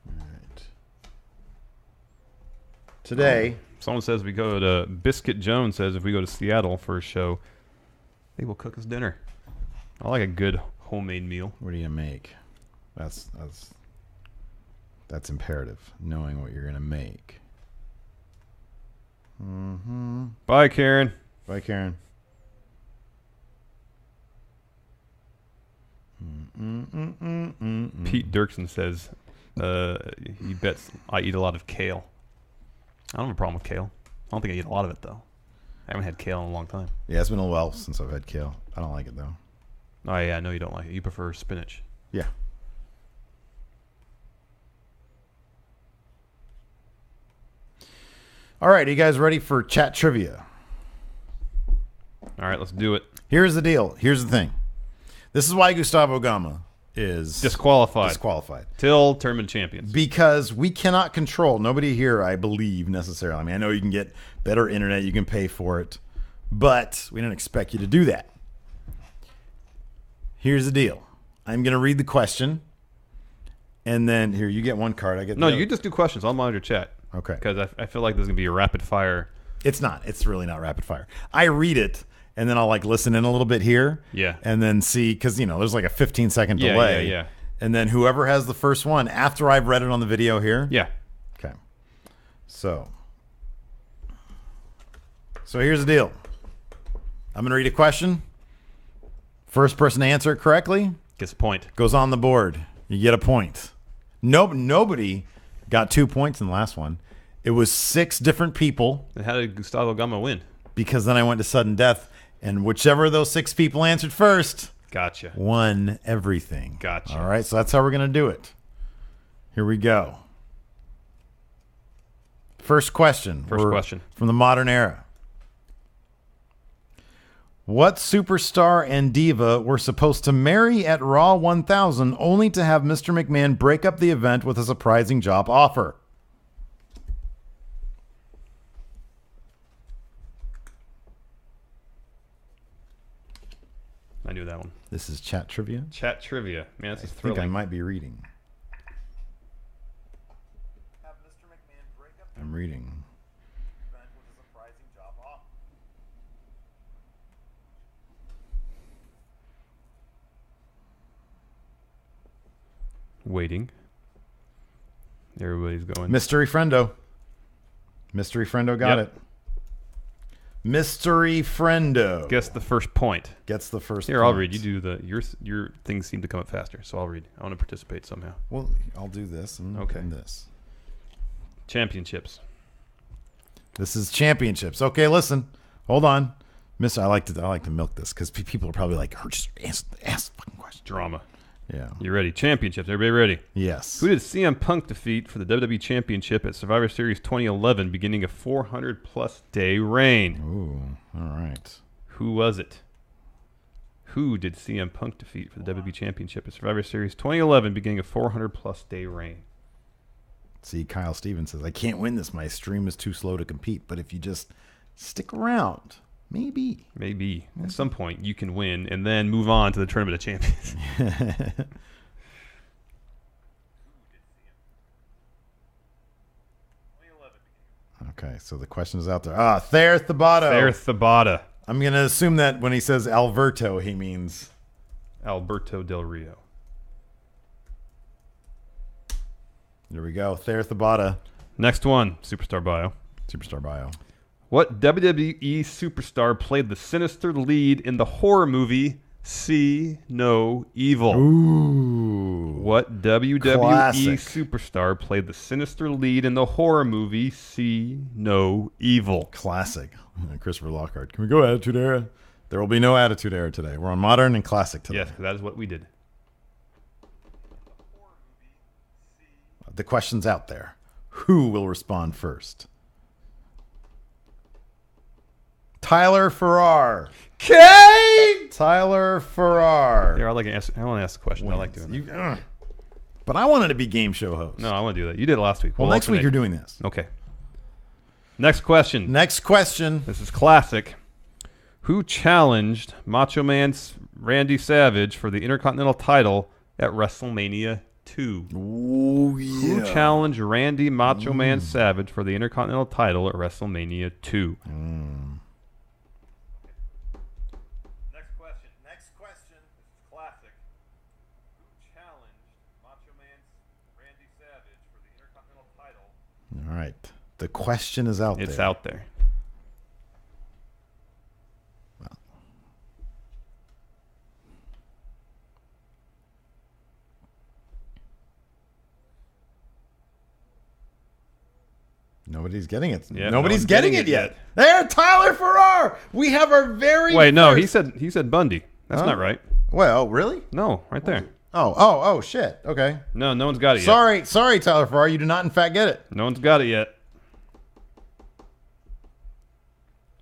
All right. Today... Someone says we go to... Biscuit Jones says if we go to Seattle for a show, they will cook us dinner. I like a good homemade meal. What do you make? That's imperative, knowing what you're going to make. Mm-hmm. Bye, Karen. Bye, Karen. Pete Dirksen says he bets I eat a lot of kale. I don't have a problem with kale. I don't think I eat a lot of it, though. I haven't had kale in a long time. Yeah, it's been a while since I've had kale. I don't like it, though. Oh, yeah, I know you don't like it. You prefer spinach. Yeah. All right, are you guys ready for chat trivia? All right, let's do it. Here's the deal. Here's the thing. This is why Gustavo Gama is disqualified till Tournament of Champions. Because we cannot control. Nobody here, I believe, necessarily. I mean, I know you can get better internet. You can pay for it. But we don't expect you to do that. Here's the deal. I'm going to read the question. And then, here, you get one card. I get No, you just do questions. I'll monitor chat. Okay. Because I feel like there's going to be a rapid fire. It's not. It's really not rapid fire. I read it, and then I'll like listen in a little bit here. Yeah. And then see, because, there's like a 15-second delay. Yeah. And then whoever has the first one, after I've read it on the video here. Yeah. Okay. So here's the deal. I'm going to read a question. First person to answer it correctly gets a point. Goes on the board. You get a point. Nobody got 2 points in the last one. It was 6 different people. And how did Gustavo Gama win? Because then I went to sudden death, and whichever of those 6 people answered first Gotcha. won everything. Gotcha. All right, so that's how we're going to do it. Here we go. First question. From the modern era. What superstar and diva were supposed to marry at Raw 1000 only to have Mr. McMahon break up the event with a surprising job offer? I knew that one. This is chat trivia. Chat trivia. Man, this is thrilling. thrilling. I think I might be reading. I'm reading. Waiting. Everybody's going. Mystery Friendo. Mystery Friendo got it. Mystery Friendo. Guess the first point. Gets the first Here, point. I'll read. You do the your things seem to come up faster, so I'll read. I want to participate somehow. Well, I'll do this and this. Championships. This is championships. Okay, listen. Hold on. Mister, I like to milk this because people are probably like, just ask the fucking question. Drama. Yeah. You ready? Championships. Everybody ready? Yes. Who did CM Punk defeat for the WWE Championship at Survivor Series 2011, beginning a 400-plus day reign? Ooh, all right. Who was it? Who did CM Punk defeat for the WWE Championship at Survivor Series 2011, beginning a 400-plus day reign? See, Kyle Stevens says, I can't win this. My stream is too slow to compete. But if you just stick around, maybe. At some point you can win and then move on to the Tournament of Champions. Okay, so the question is out there. Thayer Thabata. I'm going to assume that when he says Alberto, he means Alberto Del Rio. There we go. Thayer Thabata. Next one, Superstar Bio. What WWE superstar played the sinister lead in the horror movie See No Evil? Ooh. What WWE Classic. superstar played the sinister lead in the horror movie See No Evil? Classic. Christopher Lockhart. Can we go Attitude Era? There will be no Attitude Era today. We're on Modern and Classic today. Yes, that is what we did. The question's out there. Who will respond first? Tyler Farrar. Kate! Tyler Farrar. Here, I want to ask the question. I like doing that. but I wanted to be game show host. No, I want to do that. You did it last week. Well, next week you're doing this. Okay. Next question. Next question. This is classic. Who challenged Macho Man Randy Savage for the Intercontinental title at WrestleMania 2? Oh, yeah. Who challenged Randy Macho Man Savage for the Intercontinental title at WrestleMania 2? Next question. This is classic. Who challenged Macho Man Randy Savage for the Intercontinental title? All right. The question is out there. It's out there. Nobody's getting it. Yeah, Nobody's getting it yet. There, Tyler Farrar. We have our very Wait, no, first... he said Bundy. That's not right. Well, really? No, right there. Oh, shit. Okay. No one's got it yet. Sorry, Tyler Farrar. You do not, in fact, get it. No one's got it yet.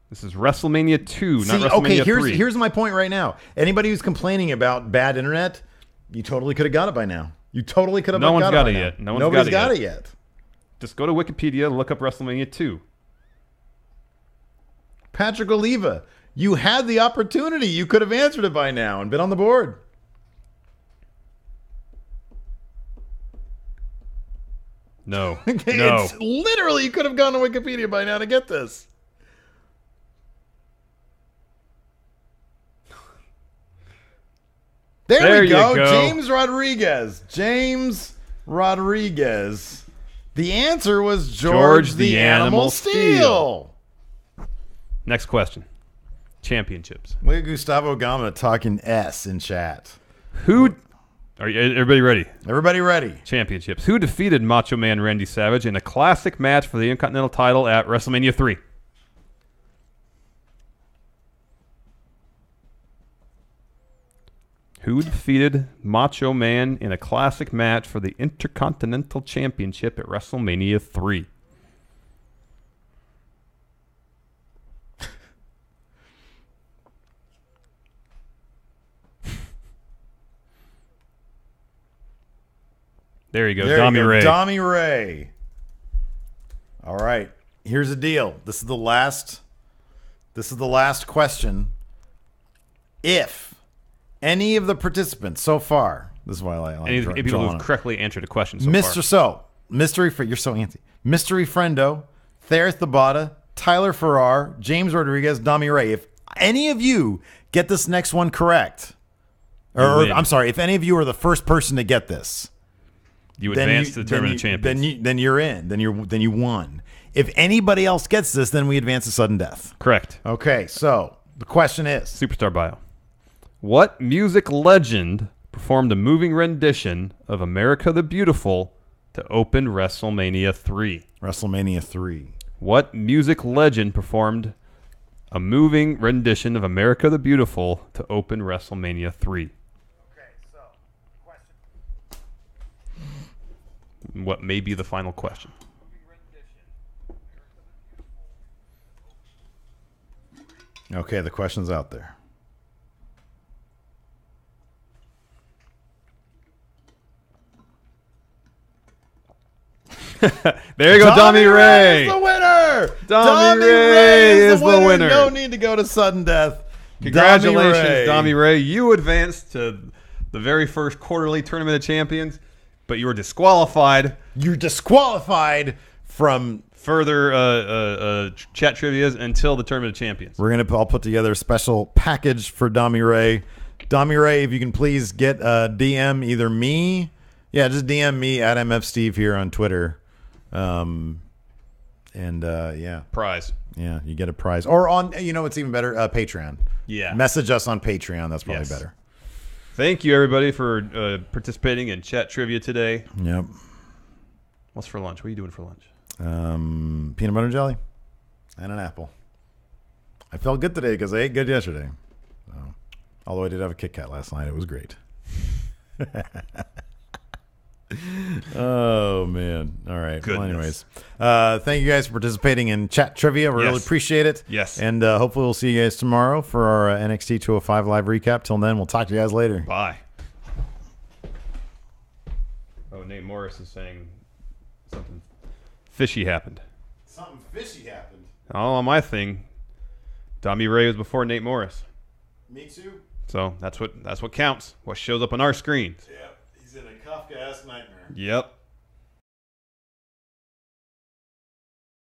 This is WrestleMania 2, not WrestleMania 3. Here's my point right now. Anybody who's complaining about bad internet, you totally could have got it by now. You totally could have got it by now. No one's got it yet. Nobody's got it yet. Just go to Wikipedia and look up WrestleMania 2. Patrick Oliva, you had the opportunity. You could have answered it by now and been on the board. No. Okay, No. It's literally, you could have gone to Wikipedia by now to get this. There we go. James Rodriguez. The answer was George the Animal Steel. Next question. Championships. Look at Gustavo Gama talking S in chat. Are you everybody ready? Everybody ready. Championships. Who defeated Macho Man Randy Savage in a classic match for the Intercontinental title at WrestleMania 3? Who defeated Macho Man in a classic match for the Intercontinental Championship at WrestleMania 3? There you go, Dommy Ray. Dommy Ray. All right. Here's the deal. This is the last question. If any of the participants so far, this is why I like any people who have correctly answered a question so far. You're so antsy. Mystery Friendo, Thereth Tabata, Tyler Farrar, James Rodriguez, Dommy Ray. If any of you get this next one correct, if any of you are the first person to get this, you advance to the Tournament of Champions. Then you're in. Then you won. If anybody else gets this, then we advance to sudden death. Correct. Okay, so the question is Superstar Bio. What music legend performed a moving rendition of America the Beautiful to open WrestleMania 3? WrestleMania 3. What music legend performed a moving rendition of America the Beautiful to open WrestleMania 3? Okay, so question. What may be the final question? Okay, the question's out there. There you go, Dommy Ray. Is the winner. Dommy Ray is the winner. No need to go to sudden death. Congratulations, Dommy Ray. You advanced to the very first quarterly Tournament of Champions, but you were disqualified. You're disqualified from further chat trivias until the Tournament of Champions. We're gonna all put together a special package for Dommy Ray. Dommy Ray, if you can please get a DM either me. Yeah, just DM me at MFSteve here on Twitter. Yeah. Prize. Yeah, you get a prize. Or on, it's even better, Patreon. Yeah. Message us on Patreon. That's probably better. Thank you, everybody, for participating in chat trivia today. Yep. What's for lunch? What are you doing for lunch? Peanut butter and jelly and an apple. I felt good today because I ate good yesterday. So, although I did have a Kit Kat last night. It was great. Oh man! All right. Goodness. Well, anyways, thank you guys for participating in chat trivia. We really appreciate it. Yes. And hopefully we'll see you guys tomorrow for our NXT 205 live recap. Till then, we'll talk to you guys later. Bye. Oh, Nate Morris is saying something fishy happened. Something fishy happened. All on my thing, Tommy Ray was before Nate Morris. Me too. So that's what counts. What shows up on our screens. Yeah, he's in a Kafka-esque nightmare. Yep.